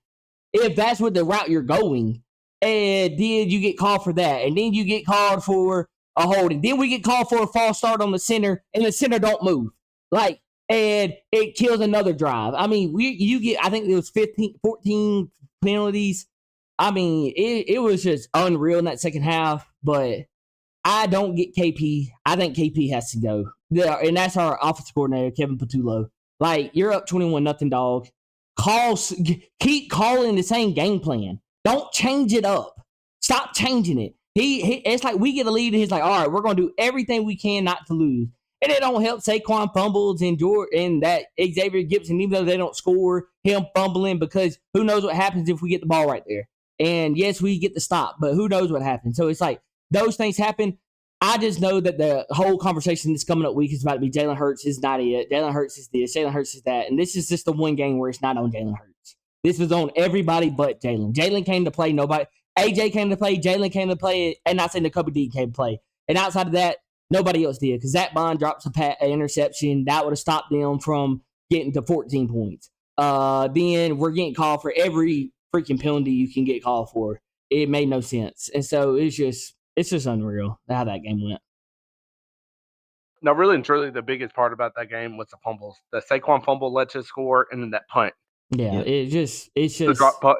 if that's what the route you're going. And then you get called for that. And then you get called for a holding. Then we get called for a false start on the center, and the center don't move. Like, and it kills another drive. I mean, you get, I think it was 14 penalties. I mean, it was just unreal in that second half. But I don't get KP. I think KP has to go. Yeah, and that's our offensive coordinator, Kevin Patullo. Like, you're up 21-0, dog. Keep calling the same game plan. Don't change it up. Stop changing it. It's like we get a lead, and he's like, all right, we're going to do everything we can not to lose. And it don't help Saquon fumbles and that Xavier Gibson, even though they don't score, him fumbling, because who knows what happens if we get the ball right there. And yes, we get the stop, but who knows what happens. So it's like those things happen. I just know that the whole conversation this coming up week is about to be Jalen Hurts is not it. Jalen Hurts is this. Jalen Hurts is that. And this is just the one game where it's not on Jalen Hurts. This was on everybody but Jalen. Jalen came to play. Nobody. AJ came to play. Jalen came to play. And not saying the Kobe D came to play. And outside of that, nobody else did. Because Zach Bond drops an interception. That would have stopped them from getting to 14 points. Then we're getting called for every freaking penalty you can get called for. It made no sense. And so it's just unreal how that game went. No, really and truly, the biggest part about that game was the fumbles. The Saquon fumble led to a score, and then that punt. Yeah, it's just The drop punt,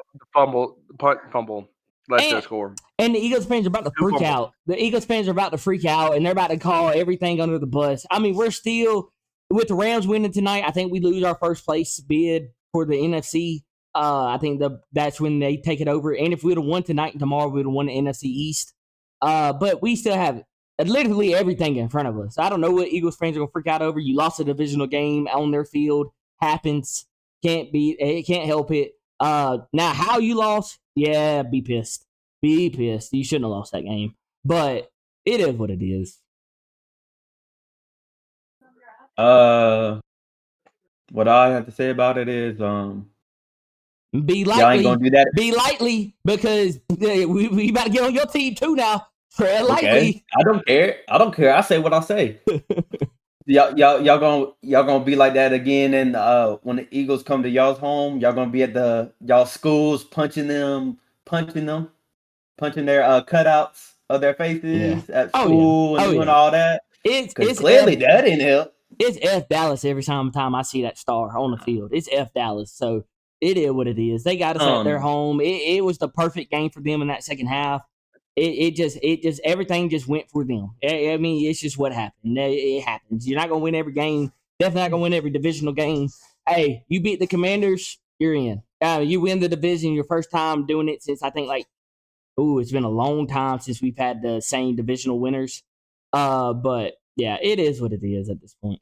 punt fumble led to a score. And the Eagles fans are about to freak out. The Eagles fans are about to freak out, and they're about to call everything under the bus. I mean, we're still with the Rams winning tonight. I think we lose our first place bid for the NFC. I think that's when they take it over. And if we would have won tonight and tomorrow, we would have won the NFC East. But we still have literally everything in front of us. I don't know what Eagles fans are gonna freak out over. You lost a divisional game on their field. Happens. Can't help it. Now how you lost? Yeah, be pissed. Be pissed. You shouldn't have lost that game. But it is what it is. What I have to say about it is be lightly. Y'all ain't gonna do that. Be lightly because we about to get on your team too now. Tread lightly. Okay. I don't care. I say what I say. y'all gonna be like that again, and when the Eagles come to y'all's home, y'all gonna be at y'all schools punching their cutouts of their faces at school and doing all that. It's clearly that didn't help. It's F Dallas every time I see that star on the field. It's F Dallas. So it is what it is. They got us at their home. It was the perfect game for them in that second half. It just everything just went for them. I mean, it's just what happened. It happens. You're not gonna win every game. Definitely not gonna win every divisional game. Hey, you beat the Commanders, you're in. You win the division your first time doing it since I think it's been a long time since we've had the same divisional winners. But yeah, it is what it is at this point.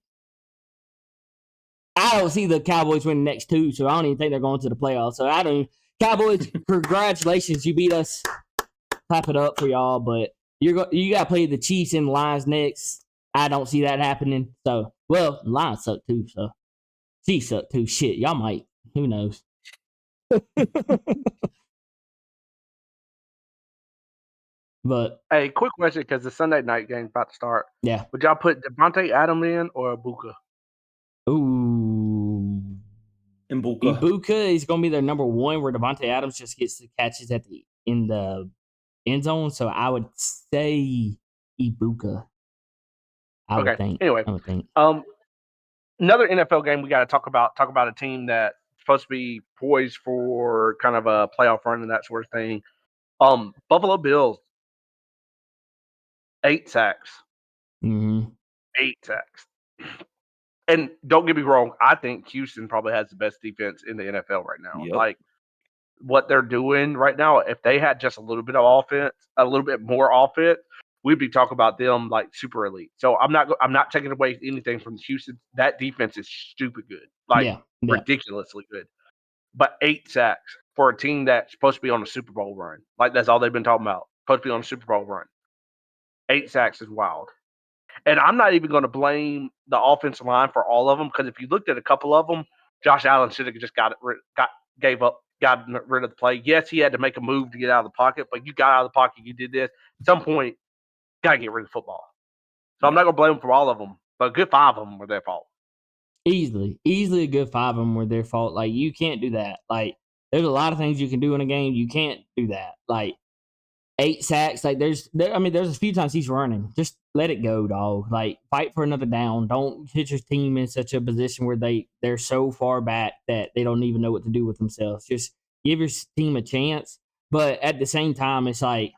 I don't see the Cowboys winning the next two, so I don't even think they're going to the playoffs. So I don't. Cowboys, congratulations, you beat us. Clap it up for y'all, but you got to play the Chiefs and the Lions next. I don't see that happening. So, well, Lions suck too. So, Chiefs suck too. Shit, y'all might. Who knows? But hey, quick question because the Sunday night game's about to start. Yeah, would y'all put Devontae Adams in or Ibuka? Ooh, Ibuka is going to be their number one, where Devontae Adams just gets the catches in the end zone. So I would say Ibuka. I would think. Anyway, another NFL game we got to talk about a team that's supposed to be poised for kind of a playoff run and that sort of thing. Buffalo Bills, 8 sacks. Mm-hmm. 8 sacks. And don't get me wrong, I think Houston probably has the best defense in the NFL right now. Yep. Like what they're doing right now, if they had just a little bit of offense, a little bit more offense, we'd be talking about them like super elite. So I'm not taking away anything from Houston. That defense is stupid good, ridiculously good. But 8 sacks for a team that's supposed to be on a Super Bowl run, like that's all they've been talking about. Supposed to be on a Super Bowl run. 8 sacks is wild. And I'm not even going to blame the offensive line for all of them, because if you looked at a couple of them, Josh Allen should have just got rid of the play. Yes, he had to make a move to get out of the pocket, but you got out of the pocket, you did this. At some point, got to get rid of football. So I'm not going to blame them for all of them, but a good 5 of them were their fault. Easily a good 5 of them were their fault. Like, you can't do that. Like, there's a lot of things you can do in a game. You can't do that. Like, 8 sacks. Like, there's a few times he's running. Just let it go, dog. Like, fight for another down. Don't put your team in such a position where they're so far back that they don't even know what to do with themselves. Just give your team a chance. But at the same time, it's like,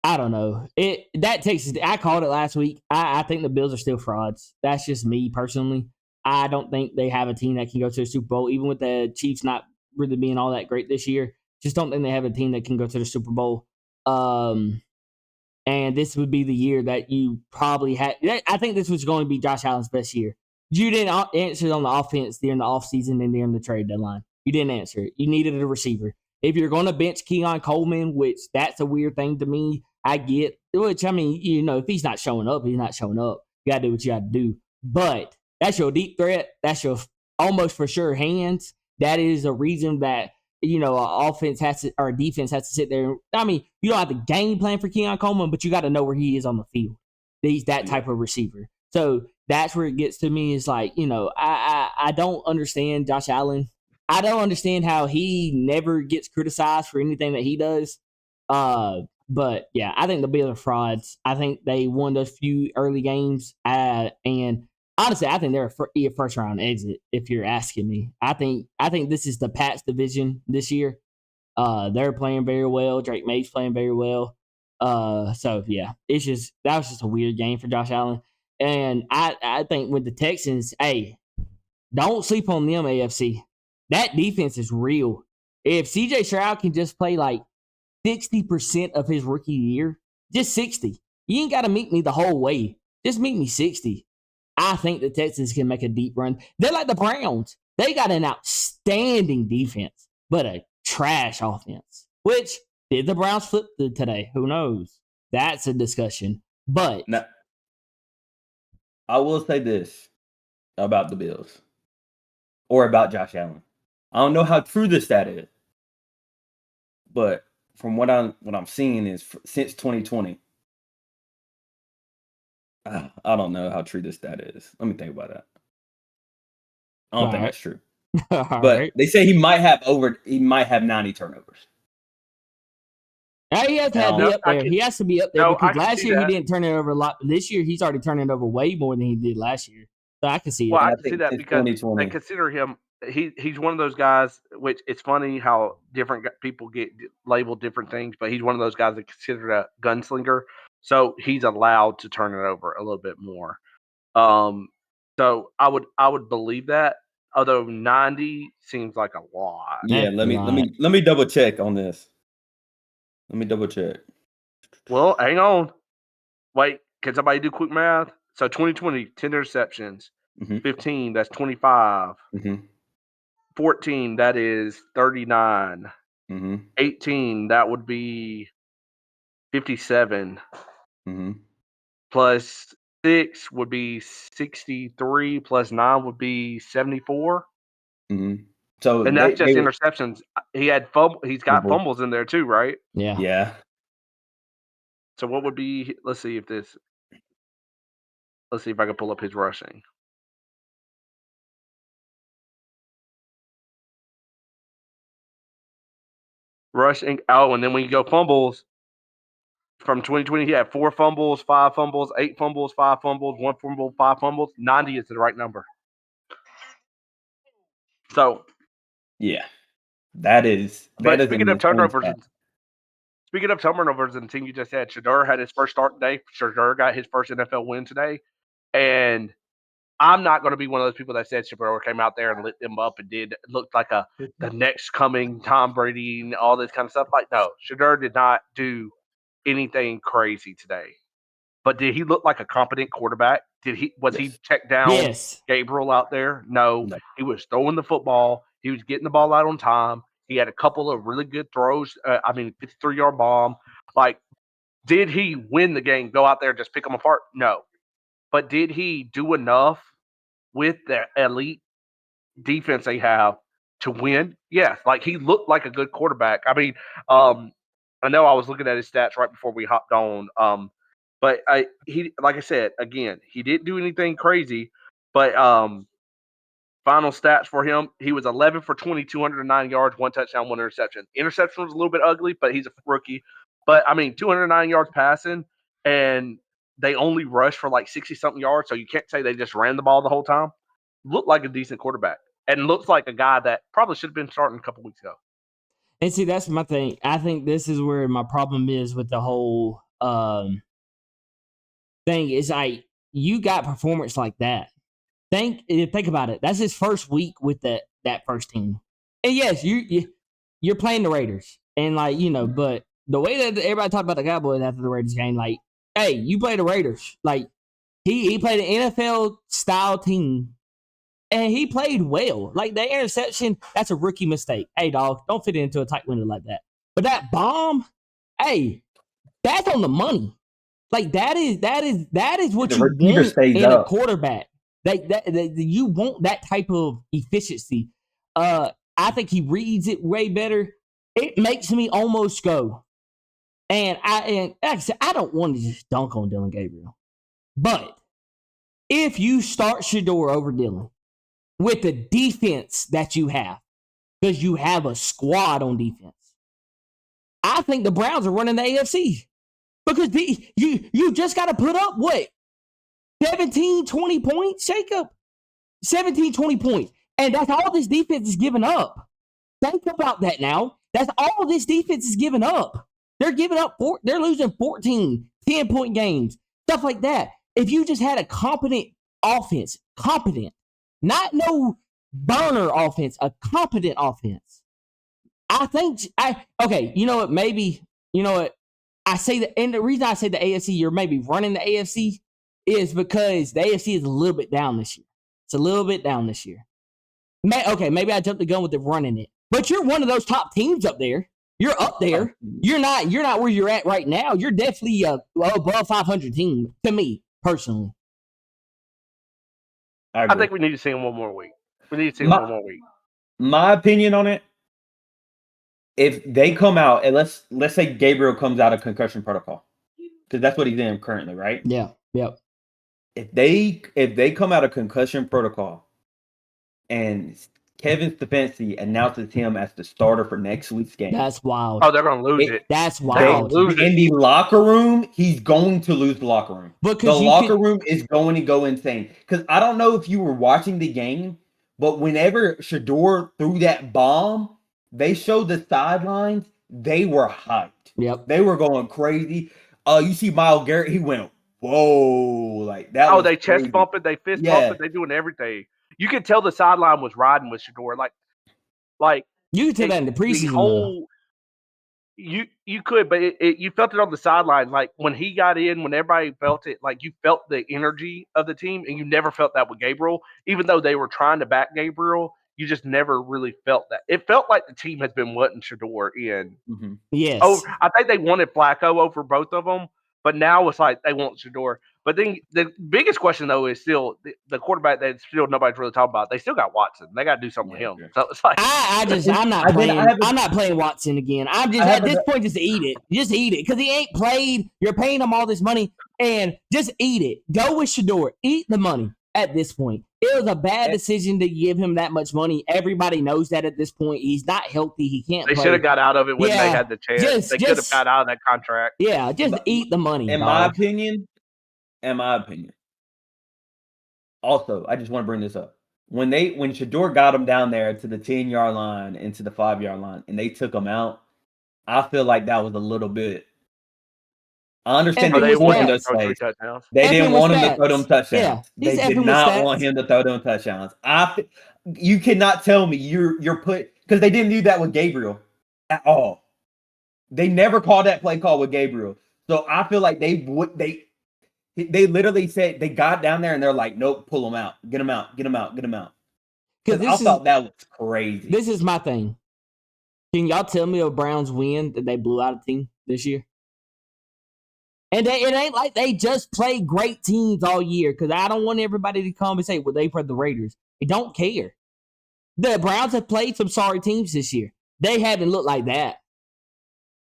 I don't know. I called it last week. I think the Bills are still frauds. That's just me personally. I don't think they have a team that can go to the Super Bowl, even with the Chiefs not really being all that great this year. Just don't think they have a team that can go to the Super Bowl. And this would be the year that you probably had. I think this was going to be Josh Allen's best year. You didn't answer on the offense during the offseason and during the trade deadline. You didn't answer it. You needed a receiver. If you're going to bench Keon Coleman, which that's a weird thing to me, I get, which I mean, if he's not showing up, he's not showing up. You got to do what you got to do. But that's your deep threat. That's your almost for sure hands. That is a reason that, an offense has to, or defense has to sit there. I mean, you don't have the game plan for Keon Coleman, but you got to know where he is on the field. He's that type of receiver. So that's where it gets to me is like, I don't understand Josh Allen. I don't understand how he never gets criticized for anything that he does. But yeah, I think the Bills are frauds. I think they won those few early games. And honestly, I think they're a first round exit. If you're asking me, I think this is the Pats division this year. They're playing very well. Drake May's playing very well. So yeah, that was just a weird game for Josh Allen. And I think with the Texans, hey, don't sleep on them, AFC. That defense is real. If CJ Stroud can just play like 60% of his rookie year, just 60. You ain't got to meet me the whole way. Just meet me 60. I think the Texans can make a deep run. They're like the Browns. They got an outstanding defense, but a trash offense. Which, did the Browns flip today? Who knows? That's a discussion. But now, I will say this about the Bills or about Josh Allen. I don't know how true this stat is, but from what I'm seeing is since 2020. I don't know how true this stat is. Let me think about that. I don't think that's true. But they say he might have 90 turnovers. He has to be up there. He has to be up there because last year he didn't turn it over a lot. This year he's already turning it over way more than he did last year. So I can see it. Well, I can see that because they consider him. He's one of those guys. Which it's funny how different people get labeled different things, but he's one of those guys that considered a gunslinger. So he's allowed to turn it over a little bit more. So I would believe that. Although 90 seems like a lot. Yeah, let me double check on this. Let me double check. Well, hang on. Wait, can somebody do quick math? So 2020, 10 interceptions. 15, that's 25. 14, that is 39. 18, that would be 57. Plus 6 would be 63. Plus 9 would be 74. So and that's just interceptions. He had he's got fumbles in there too, right? Yeah. So what would be? Let's see if I can pull up his rushing. Rushing. Oh, and then when you go fumbles from 2020, he had 4 fumbles, 5 fumbles, 8 fumbles, 5 fumbles, 1 fumble, 5 fumbles. 90 is the right number. So, yeah, that is. But speaking of turnovers, and the team you just said, Shedeur had his first start today. Shedeur got his first NFL win today, and I'm not going to be one of those people that said Shedeur came out there and lit them up and looked like the next coming Tom Brady and all this kind of stuff. Like, no, Shedeur did not do anything crazy today. But did he look like a competent quarterback? Was he checked down Gabriel out there? No. He was throwing the football. He was getting the ball out on time. He had a couple of really good throws. 53-yard bomb. Like, did he win the game? Go out there and just pick them apart? No. But did he do enough with the elite defense they have to win? Yes. Like, he looked like a good quarterback. I mean, I know I was looking at his stats right before we hopped on. But he, like I said, again, he didn't do anything crazy. But final stats for him, he was 11 for 20, 209 yards, 1 touchdown, 1 interception. Interception was a little bit ugly, but he's a rookie. But, 209 yards passing, and they only rushed for like 60-something yards, so you can't say they just ran the ball the whole time. Looked like a decent quarterback, and looks like a guy that probably should have been starting a couple weeks ago. And see, that's my thing. I think this is where my problem is with the whole thing. Is like, you got performance like that. Think about it. That's his first week with that first team. And yes, you're playing the Raiders. And but the way that everybody talked about the Cowboys after the Raiders game, like, hey, you play the Raiders. Like, he played an NFL style team. And he played well. Like, the interception, that's a rookie mistake. Hey, dog, don't fit into a tight window like that. But that bomb, hey, That's on the money. Like that is what The you receiver want stays in a up. quarterback. You want that type of efficiency. I think he reads it way better. It makes me almost go. And like I said, I don't want to just dunk on Dylan Gabriel. But if you start Shedeur over Dylan with the defense that you have, because you have a squad on defense, I think the Browns are running the AFC. Because you just got to put up what? 17, 20 points, Jacob? 17, 20 points. And that's all this defense is giving up. Think about that now. That's all this defense is giving up. They're giving up, they're losing 14, 10-point games, stuff like that. If you just had a competent offense, not no burner offense, a competent offense. Okay, you know what, maybe, you know what, I say that, and the reason I say the AFC, you're maybe running the AFC, is because the AFC is a little bit down this year. It's a little bit down this year. Okay, maybe I jumped the gun with the running it, but you're one of those top teams up there. You're up there. You're not where you're at right now. You're definitely above 500 team to me personally. I think we need to see him one more week. One more week. My opinion on it, if they come out and let's say Gabriel comes out of concussion protocol, because that's what he's in currently, right? Yeah. Yep. If they come out of concussion protocol and Kevin Stefanski announces him as the starter for next week's game, that's wild. Oh, they're gonna lose it. That's wild. In the locker room, he's going to lose the locker room. The locker room is going to go insane. Because I don't know if you were watching the game, but whenever Shedeur threw that bomb, they showed the sidelines. They were hyped. Yep. They were going crazy. You see Myles Garrett, he went, whoa, like that. Oh, they chest bumping, they fist bumping, they doing everything. You could tell the sideline was riding with Shedeur. Like you could tell that in the preseason. You could, but you felt it on the sideline. Like when he got in, when everybody felt it, like you felt the energy of the team, and you never felt that with Gabriel. Even though they were trying to back Gabriel, you just never really felt that. It felt like the team has been wanting Shedeur in. Mm-hmm. Yes. Oh, I think they wanted Flacco over both of them, but now it's like they want Shedeur. But then the biggest question, though, is still the quarterback that still nobody's really talking about. They still got Watson. They got to do something with him. So it's like I'm not playing Watson again. I'm just at this point, just eat it. Just eat it because he ain't played. You're paying him all this money, and just eat it. Go with Shedeur. Eat the money at this point. It was a bad decision to give him that much money. Everybody knows that at this point. He's not healthy. He can't play. They should have got out of it when they had the chance. They could have got out of that contract. Yeah, just eat the money. In my opinion. Also, I just want to bring this up. When Shedeur got him down there to the 10-yard line and to the 5-yard line, and they took him out, I feel like that was a little bit. I understand they didn't want him to throw touchdowns. They didn't want him to throw them touchdowns. Yeah, they did not want him to throw them touchdowns. You cannot tell me you're put because they didn't do that with Gabriel at all. They never called that play call with Gabriel. So I feel like they literally said they got down there and they're like, nope, pull him out, get him out. Because I thought that was crazy. This is my thing. Can y'all tell me a Browns win that they blew out a team this year? And it ain't like they just play great teams all year because I don't want everybody to come and say, well, they played the Raiders. They don't care. The Browns have played some sorry teams this year. They haven't looked like that.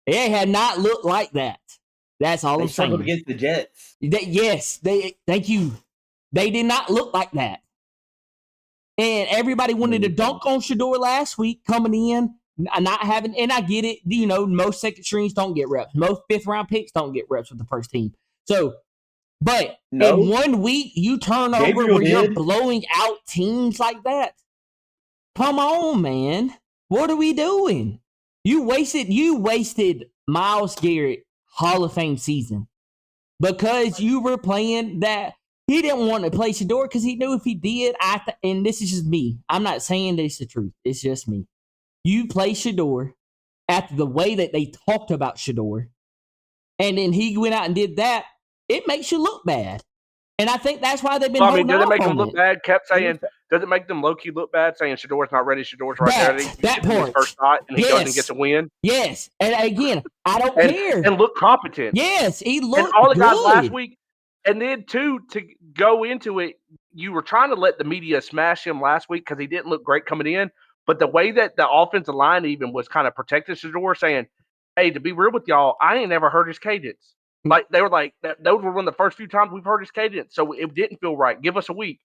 They had not looked like that. That's all I'm saying. They struggled against the Jets. Thank you. They did not look like that. And everybody wanted to dunk on Shedeur last week coming in, not having, and I get it. You know, most second strings don't get reps. Most 5th-round picks don't get reps with the first team. So, but in 1 week, you turn over where you're blowing out teams like that. Come on, man. What are we doing? You wasted Myles Garrett Hall of Fame season because you were playing that. He didn't want to play Shedeur because he knew if he did, and this is just me. I'm not saying this is the truth. It's just me. You play Shedeur after the way that they talked about Shedeur, and then he went out and did that. It makes you look bad, and I think that's why they've been. Did they make him look bad? Kept saying does it make them low key look bad saying Shedeur'S not ready, Shedeur'S right there? That His part. first shot and he goes and Yes. gets a win. Yes. And again, I don't care. And look competent. Yes, he And looked all the guys good. last week, and then too, to go into it, you were trying to let the media smash him last week because he didn't look great coming in. But the way that the offensive line even was kind of protecting Shedeur, saying, "Hey, to be real with y'all, I ain't never heard his cadence." Like they were like, those were one of the first few times we've heard his cadence, so it didn't feel right. Give us a week.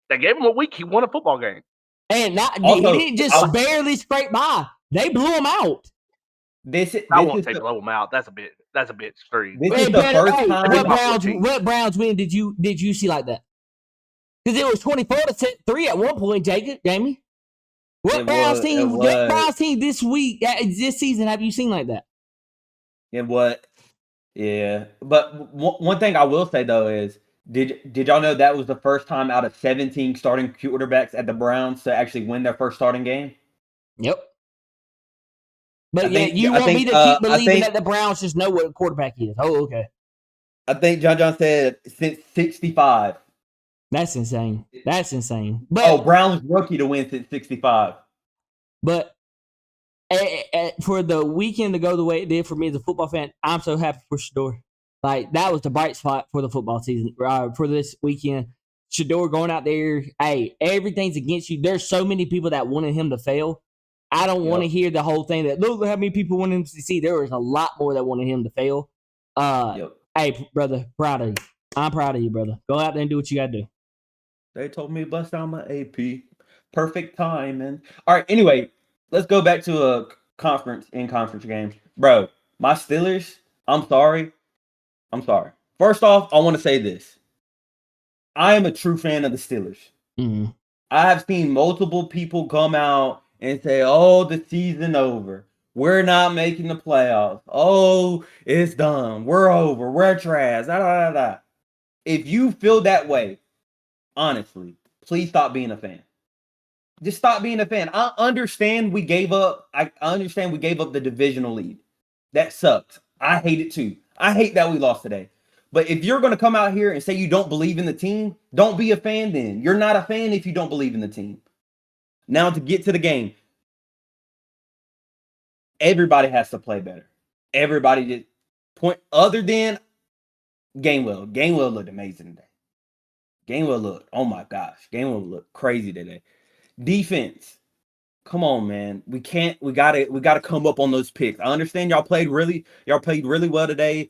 They gave him a week. He won a football game. And Also, he didn't just barely scrape by. They blew him out. I won't say blow him out. That's a bit extreme. This is the first time. What Browns win did you see like that? Because it was 24-3 at one point, Jamie. What Browns team this week, this season, have you seen like that? And what? Yeah, but one thing I will say though is, did y'all know that was the first time out of 17 starting quarterbacks at the Browns to actually win their first starting game? Yep. But you want me to keep believing that the Browns just know what a quarterback is? Oh, okay. I think John said since 65. That's insane. But, Browns rookie to win since 65. But for the weekend to go the way it did for me as a football fan, I'm so happy for Shedeur. Like, that was the bright spot for the football season, for this weekend. Shedeur going out there, hey, everything's against you. There's so many people that wanted him to fail. I don't want to hear the whole thing that, look how many people wanted him to succeed. There was a lot more that wanted him to fail. Hey, brother, proud of you. I'm proud of you, brother. Go out there and do what you got to do. They told me to bust down my AP. Perfect timing. All right, anyway, let's go back to a conference game. Bro, my Steelers, I'm sorry. First off, I want to say this. I am a true fan of the Steelers. Mm-hmm. I have seen multiple people come out and say, oh, the season over. We're not making the playoffs. Oh, it's done. We're over. We're trash. Da, da, da, da. If you feel that way, honestly, please stop being a fan. Just stop being a fan. I understand we gave up. I understand we gave up the divisional lead. That sucked. I hate it too. I hate that we lost today. But if you're going to come out here and say you don't believe in the team, don't be a fan then. You're not a fan if you don't believe in the team. Now to get to the game. Everybody has to play better. Everybody just point other than Gainwell. Gainwell looked amazing today. Gainwell looked, oh my gosh. Gainwell looked crazy today. Defense. Come on, man. We gotta come up on those picks. I understand y'all played really well today.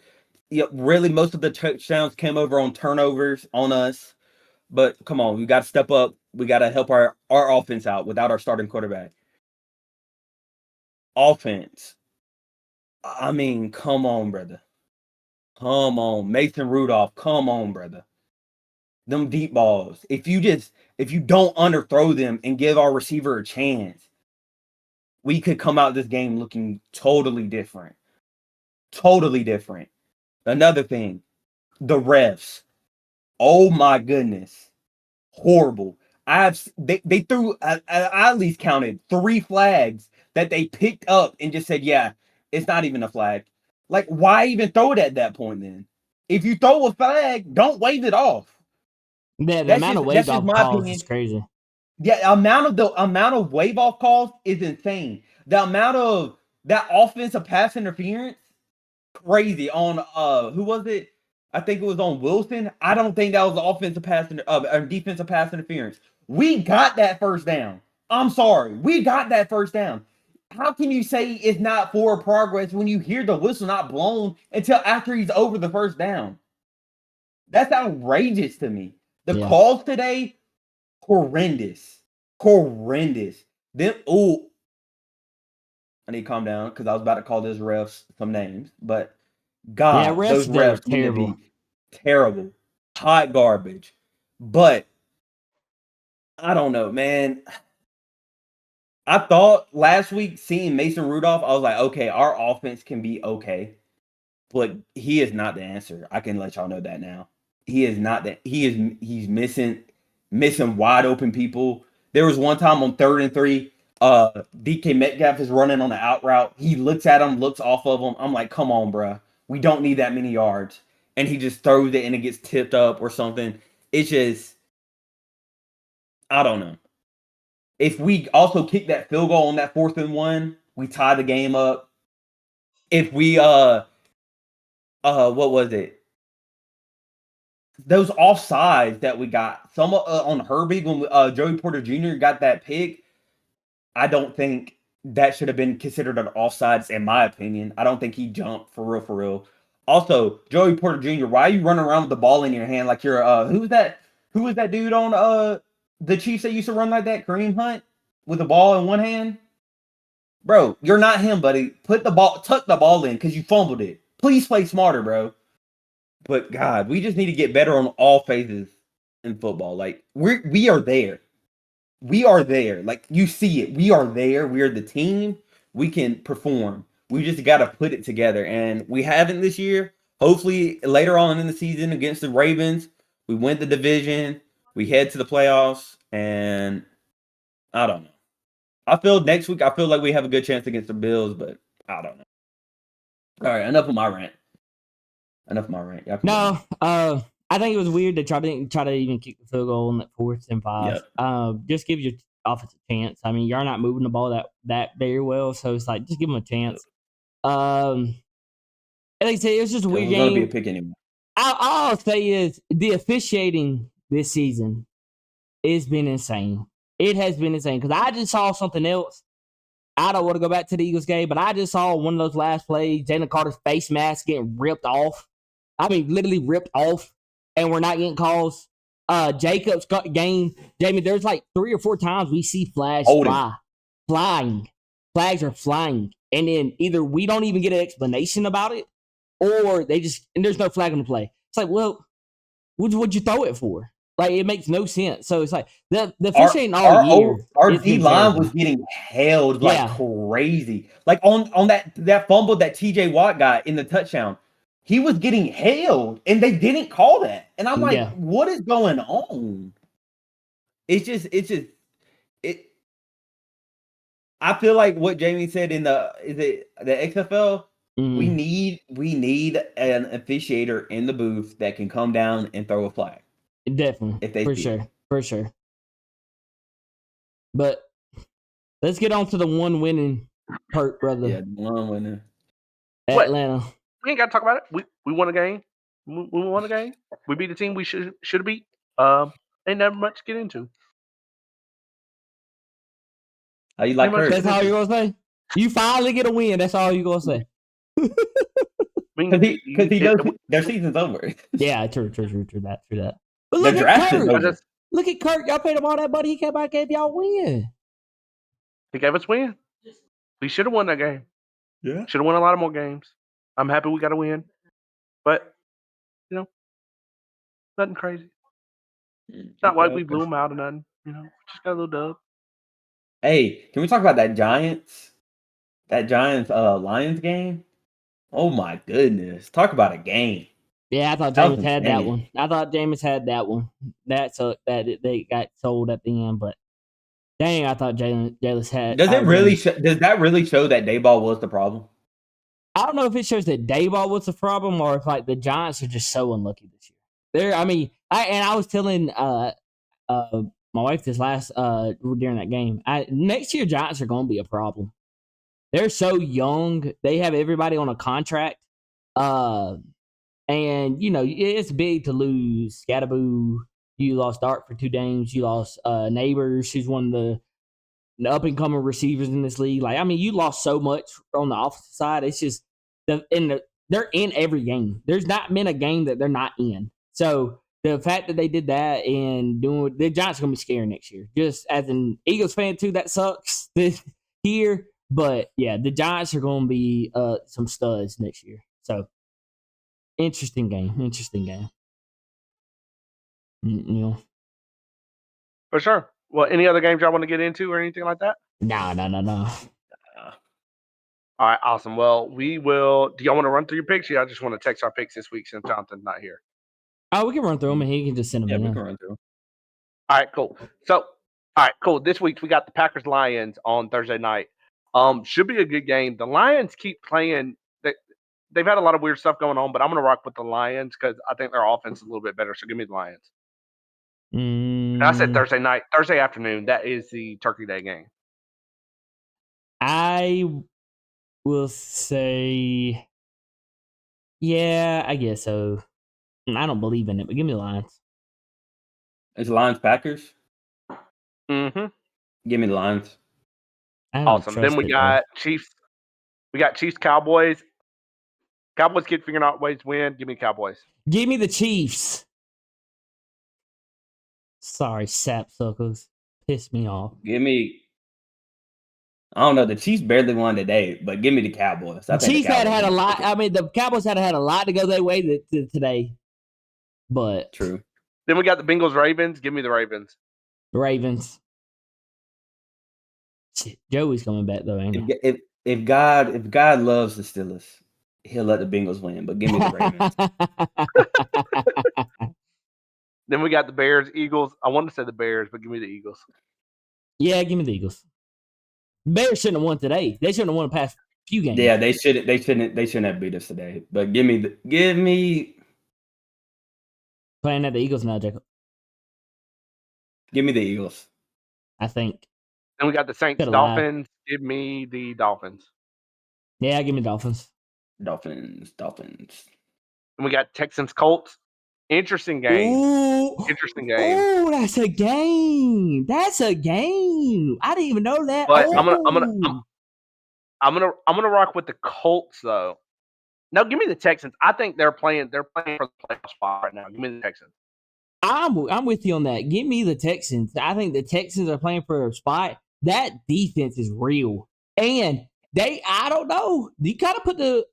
Really, most of the touchdowns came over on turnovers on us. But come on, we got to step up. We got to help our offense out without our starting quarterback. Offense. I mean, come on, brother. Come on. Mason Rudolph, come on, brother. Them deep balls. If you don't underthrow them and give our receiver a chance, we could come out this game looking totally different. Totally different. Another thing, the refs. Oh my goodness. Horrible. They threw, I at least counted 3 flags that they picked up and just said, yeah, it's not even a flag. Like, why even throw it at that point then? If you throw a flag, don't wave it off. Yeah, the amount of wave off calls is crazy. Yeah, the amount of wave off calls is insane. The amount of that offensive pass interference, crazy. On who was it? I think it was on Wilson. I don't think that was offensive pass defensive pass interference. We got that first down. I'm sorry, we got that first down. How can you say it's not forward progress when you hear the whistle not blown until after he's over the first down? That's outrageous to me. The calls today, horrendous. Then, I need to calm down because I was about to call those refs some names, but God, those refs need to be terrible, hot garbage. But I don't know, man. I thought last week seeing Mason Rudolph, I was like, okay, our offense can be okay, but he is not the answer. I can let y'all know that now. He is not that. He's missing wide open people. There was one time on 3rd and 3, DK Metcalf is running on the out route. He looks at him, looks off of him. I'm like, come on, bro. We don't need that many yards. And he just throws it and it gets tipped up or something. It's just, I don't know. If we also kick that field goal on that 4th and 1, we tie the game up. If we what was it? Those offsides that we got, some on Herbig when Joey Porter Jr. got that pick, I don't think that should have been considered an offsides, in my opinion. I don't think he jumped for real. Also, Joey Porter Jr., why are you running around with the ball in your hand like you're who was that dude on the Chiefs that used to run like that? Kareem Hunt with the ball in one hand? Bro, you're not him, buddy. Tuck the ball in because you fumbled it. Please play smarter, bro. But God, we just need to get better on all phases in football. Like we are there. We are there. Like you see it. We are there. We are the team. We can perform. We just got to put it together, and we haven't this year. Hopefully, later on in the season against the Ravens, we win the division. We head to the playoffs, and I don't know. I feel next week. I feel like we have a good chance against the Bills, but I don't know. All right, enough of my rant. No, I think it was weird to try to even kick the field goal on that 4th and 5. Yep. Just give your offense a chance. I mean, you're not moving the ball that very well, so it's like just give them a chance. Like I said, it was just a weird It was game. going to be a pick anyway. All I'll say is the officiating this season has been insane. It has been insane because I just saw something else. I don't want to go back to the Eagles game, but I just saw one of those last plays, Jalen Carter's face mask getting ripped off. I mean, literally ripped off, and we're not getting calls. Jacobs game, Jamie, there's like 3 or 4 times we see flags flying. Flags are flying. And then either we don't even get an explanation about it, or and there's no flag on the play. It's like, well, what'd you throw it for? Like, it makes no sense. So it's like the officiating all year. Our D line was getting held like crazy. Like on that fumble that TJ Watt got in the touchdown, he was getting held, and they didn't call that. And I'm like, what is going on? It's just I feel like what Jamie said in the XFL. We need an officiator in the booth that can come down and throw a flag. Definitely, if they for sure. But let's get on to the one winning part, brother. Yeah, one winning. Atlanta. What? We ain't got to talk about it. We won a game. We won a game. We beat the team we should have beat. Ain't never much to get into. How you like Kurt? That's all you're gonna say. You finally get a win. That's all you're gonna say. Because he knows their season's over. Yeah, true that. But look at Kurt. Look at Kurt. Y'all paid him all that money. He came out and gave y'all a win. He gave us a win. We should have won that game. Yeah. Should have won a lot of more games. I'm happy we got a win. But, nothing crazy. It's not like we blew them out or nothing. Just got a little dub. Hey, can we talk about that Giants Lions game? Oh my goodness. Talk about a game. Yeah, I thought Jameis had that one. That sucked that they got sold at the end, but dang, I thought Jameis had. Does that really show that Dayball was the problem? I don't know if it shows that Dayball was the problem or if like the Giants are just so unlucky this year. I was telling my wife this last during that game. Next year Giants are going to be a problem. They're so young. They have everybody on a contract. And, it's big to lose Scatterboo. You lost Dart for 2 games. You lost Neighbors, who's one of the up-and-coming receivers in this league. You lost so much on the offensive side. It's just they're in every game. There's not been a game that they're not in. So the fact that they did that and doing the Giants are going to be scary next year. Just as an Eagles fan, too, that sucks this year. But, yeah, the Giants are going to be some studs next year. So, interesting game. For sure. Well, any other games y'all want to get into or anything like that? No. All right, awesome. Well, we will. Do y'all want to run through your picks? Or y'all just want to text our picks this week since Jonathan's not here? Oh, we can run through them and he can just send them in. Yeah, we can run through them. All right, cool. So, all right, cool. This week we got the Packers-Lions on Thursday night. Should be a good game. The Lions keep playing. They've had a lot of weird stuff going on, but I'm going to rock with the Lions because I think their offense is a little bit better. So give me the Lions. And I said Mm, Thursday afternoon. That is the Turkey Day game. I will say, yeah, I guess so. I don't believe in it, but give me the Lions. It's Lions Packers. Mm-hmm. Give me the Lions. I don't Awesome. Then trust we it, though. got Chiefs. We got Chiefs Cowboys. Cowboys keep figuring out ways to win. Give me Cowboys. Give me the Chiefs. Sorry, sapsuckers. Piss me off. Give me. I don't know. The Chiefs barely won today, but give me the Cowboys. I The think the Chiefs had Cowboys. a lot. I mean, the Cowboys had a lot to go their way today. But True. Then we got the Bengals Ravens. Give me the Ravens. Ravens. Shit, Joey's coming back though, ain't he? If God loves the Steelers, He'll let the Bengals win. But give me the Ravens. Then we got the Bears Eagles. I wanted to say the Bears, but give me the Eagles. Yeah, give me the Eagles. Bears shouldn't have won today. They shouldn't have won the past few games. Yeah, they shouldn't have beat us today. But give me Playing at the Eagles now, Jacob. the Eagles. I think. Then we got the Saints Coulda lied. Dolphins. Give me the Dolphins. Yeah, give me Dolphins. Dolphins. And we got Texans Colts. Interesting game. Ooh, Interesting game. Oh, that's a game. That's a game. I didn't even know that. But Oh. I'm gonna rock with the Colts though. No, give me the Texans. I think they're playing for the playoff spot right now. Give me the Texans. I'm with you on that. Give me the Texans. I think the Texans are playing for a spot. That defense is real. And I don't know. You kind of put the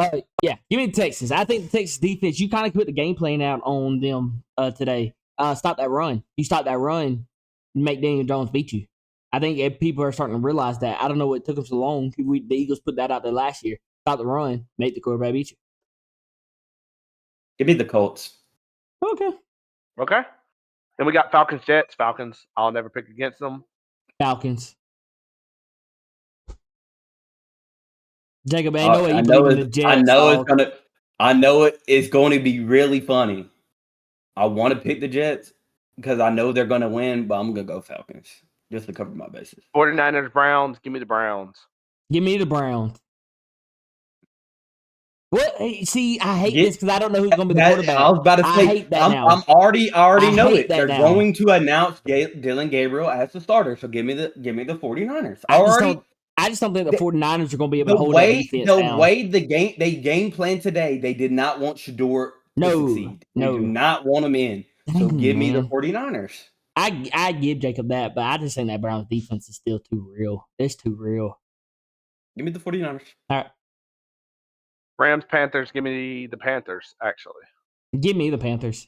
give me the Texans. I think the Texas defense, you kind of put the game plan out on them today. Stop that run. You stop that run, make Daniel Jones beat you. I think if people are starting to realize that. I don't know what took them so long. The Eagles put that out there last year. Stop the run, make the quarterback beat you. Give me the Colts. Okay. Okay. Then we got Falcons Jets. Falcons. I'll never pick against them. Falcons. Jacob, ain't no way you believe in the Jets. I know it's going to be really funny. I want to pick the Jets because I know they're going to win, but I'm going to go Falcons just to cover my bases. 49ers Browns. Give me the Browns. Give me the Browns. What? Hey, see, I hate this because I don't know who's going to be the quarterback. I was about to say, I hate that now. I already know it. that They're now. going to announce Dylan Gabriel as the starter. So give me the 49ers. I just don't think the 49ers are going to be able to hold that defense down. The way they game plan today, they did not want Shedeur to succeed. They do not want him in. So give me the 49ers. I give Jacob that, but I just think that Browns defense is still too real. It's too real. Give me the 49ers. All right. Rams Panthers. Give me the Panthers, actually. Give me the Panthers.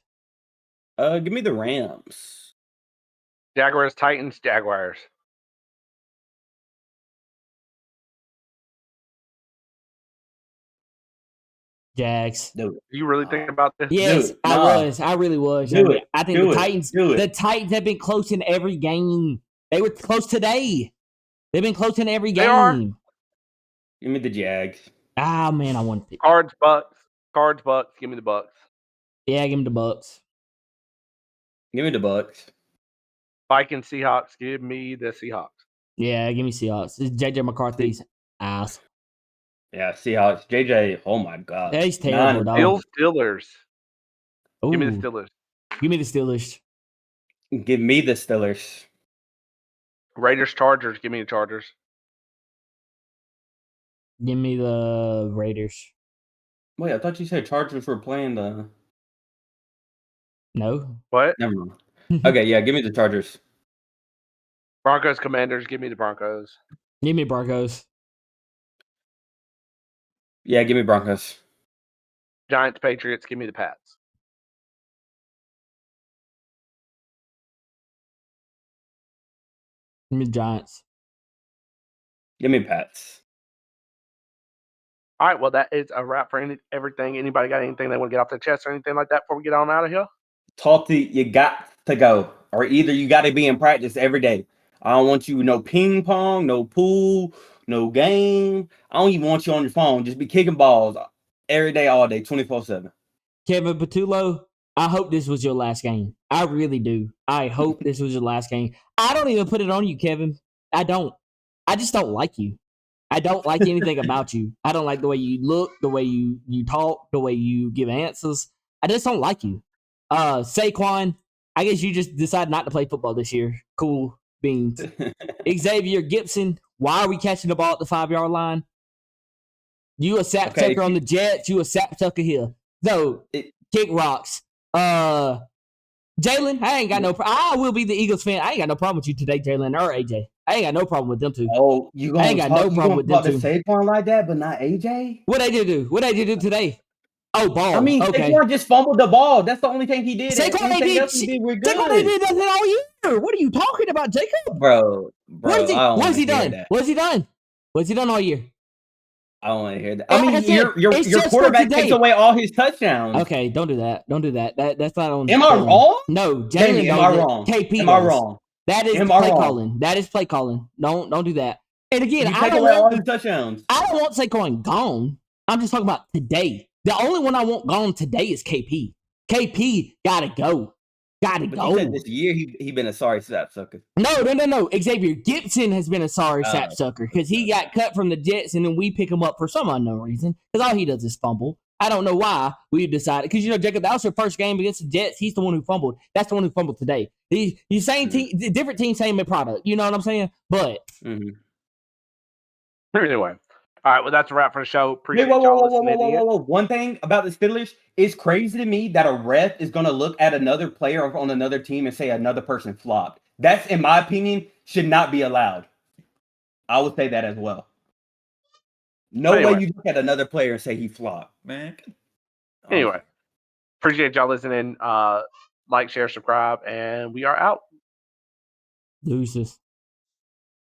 Give me the Rams. Jaguars Titans. Jaguars. Jags. Do it. Are you really thinking about this? Yes, Dude, I nah. was. I really was. I think Do the it. Titans. Do it. The Titans have been close in every game. They were close today. They've been close in every game. They are. Give me the Jags. Ah, man, I want to. Cards Bucks. Give me the Bucks. Yeah, give me the Bucks. Give me the Bucks. Vikings Seahawks. Give me the Seahawks. Yeah, give me Seahawks. It's JJ McCarthy's ass. Yeah, Seahawks. JJ. Oh my God. Yeah, he's terrible, dog. Steelers. Ooh. Give me the Steelers. Give me the Steelers. Give me the Steelers. Raiders Chargers. Give me the Chargers. Give me the Raiders. Wait, I thought you said Chargers were playing the. No. What? Never mind. Okay, yeah, give me the Chargers. Broncos Commanders. Give me the Broncos. Give me Broncos. Yeah, give me Broncos. Giants Patriots. Give me the Pats. Give me the Giants. Give me Pats. All right, well, that is a wrap for everything. Anybody got anything they want to get off their chest or anything like that before we get on out of here? Talty, you got to go. Or either you got to be in practice every day. I don't want you no ping pong, no pool, no game. I don't even want you on your phone. Just be kicking balls every day, all day, 24/7. Kevin Patullo, I hope this was your last game. I really do. I hope this was your last game. I don't even put it on you, Kevin. I don't. I just don't like you. I don't like anything about you. I don't like the way you look, the way you talk, the way you give answers. I just don't like you. Saquon, I guess you just decided not to play football this year. Cool beans. Xavier Gibson, why are we catching the ball at the 5-yard line? You a sap Okay, sucker on the Jets. You a sap sucker here. So, kick rocks. Jalen, I ain't got no problem. I will be the Eagles fan. I ain't got no problem with you today, Jalen or AJ. I ain't got no problem with them two. Oh, I ain't got no problem with them to two. Saquon like that, but not AJ? What AJ do? What AJ do today? Oh, ball. I mean, okay. Saquon just fumbled the ball. That's the only thing he did. Saquon ain't Anything else he did, we're good. Saquon ain't did nothing all year. What are you talking about, Jacob? Bro, What has he done? That. What has he done? What's he done all year? I don't want to hear that. Like I mean, I said, your quarterback takes away all his touchdowns. Okay, don't do that. Don't do that. That's not on. Am I wrong? No, Jamie, am I wrong? KP am I wrong? That is play calling. That is play calling. Don't do that. And again, I don't want all his touchdowns. I don't want Saquon gone. I'm just talking about today. The only one I want gone today is KP. KP gotta go. Gotta go. You said this year he been a sorry sap sucker. No. Xavier Gibson has been a sorry sap sucker because he got cut from the Jets and then we pick him up for some unknown reason because all he does is fumble. I don't know why we decided because Jacob, that was your first game against the Jets. He's the one who fumbled. That's the one who fumbled today. The same team, different team, same product. You know what I'm saying? But anyway. All right, well, that's a wrap for the show. Appreciate y'all listening in. One thing about the Steelers, it's crazy to me that a ref is going to look at another player on another team and say another person flopped. That's, in my opinion, should not be allowed. I would say that as well. Way you look at another player and say he flopped, man. Anyway, appreciate y'all listening. Like, share, subscribe, and we are out. Deuces.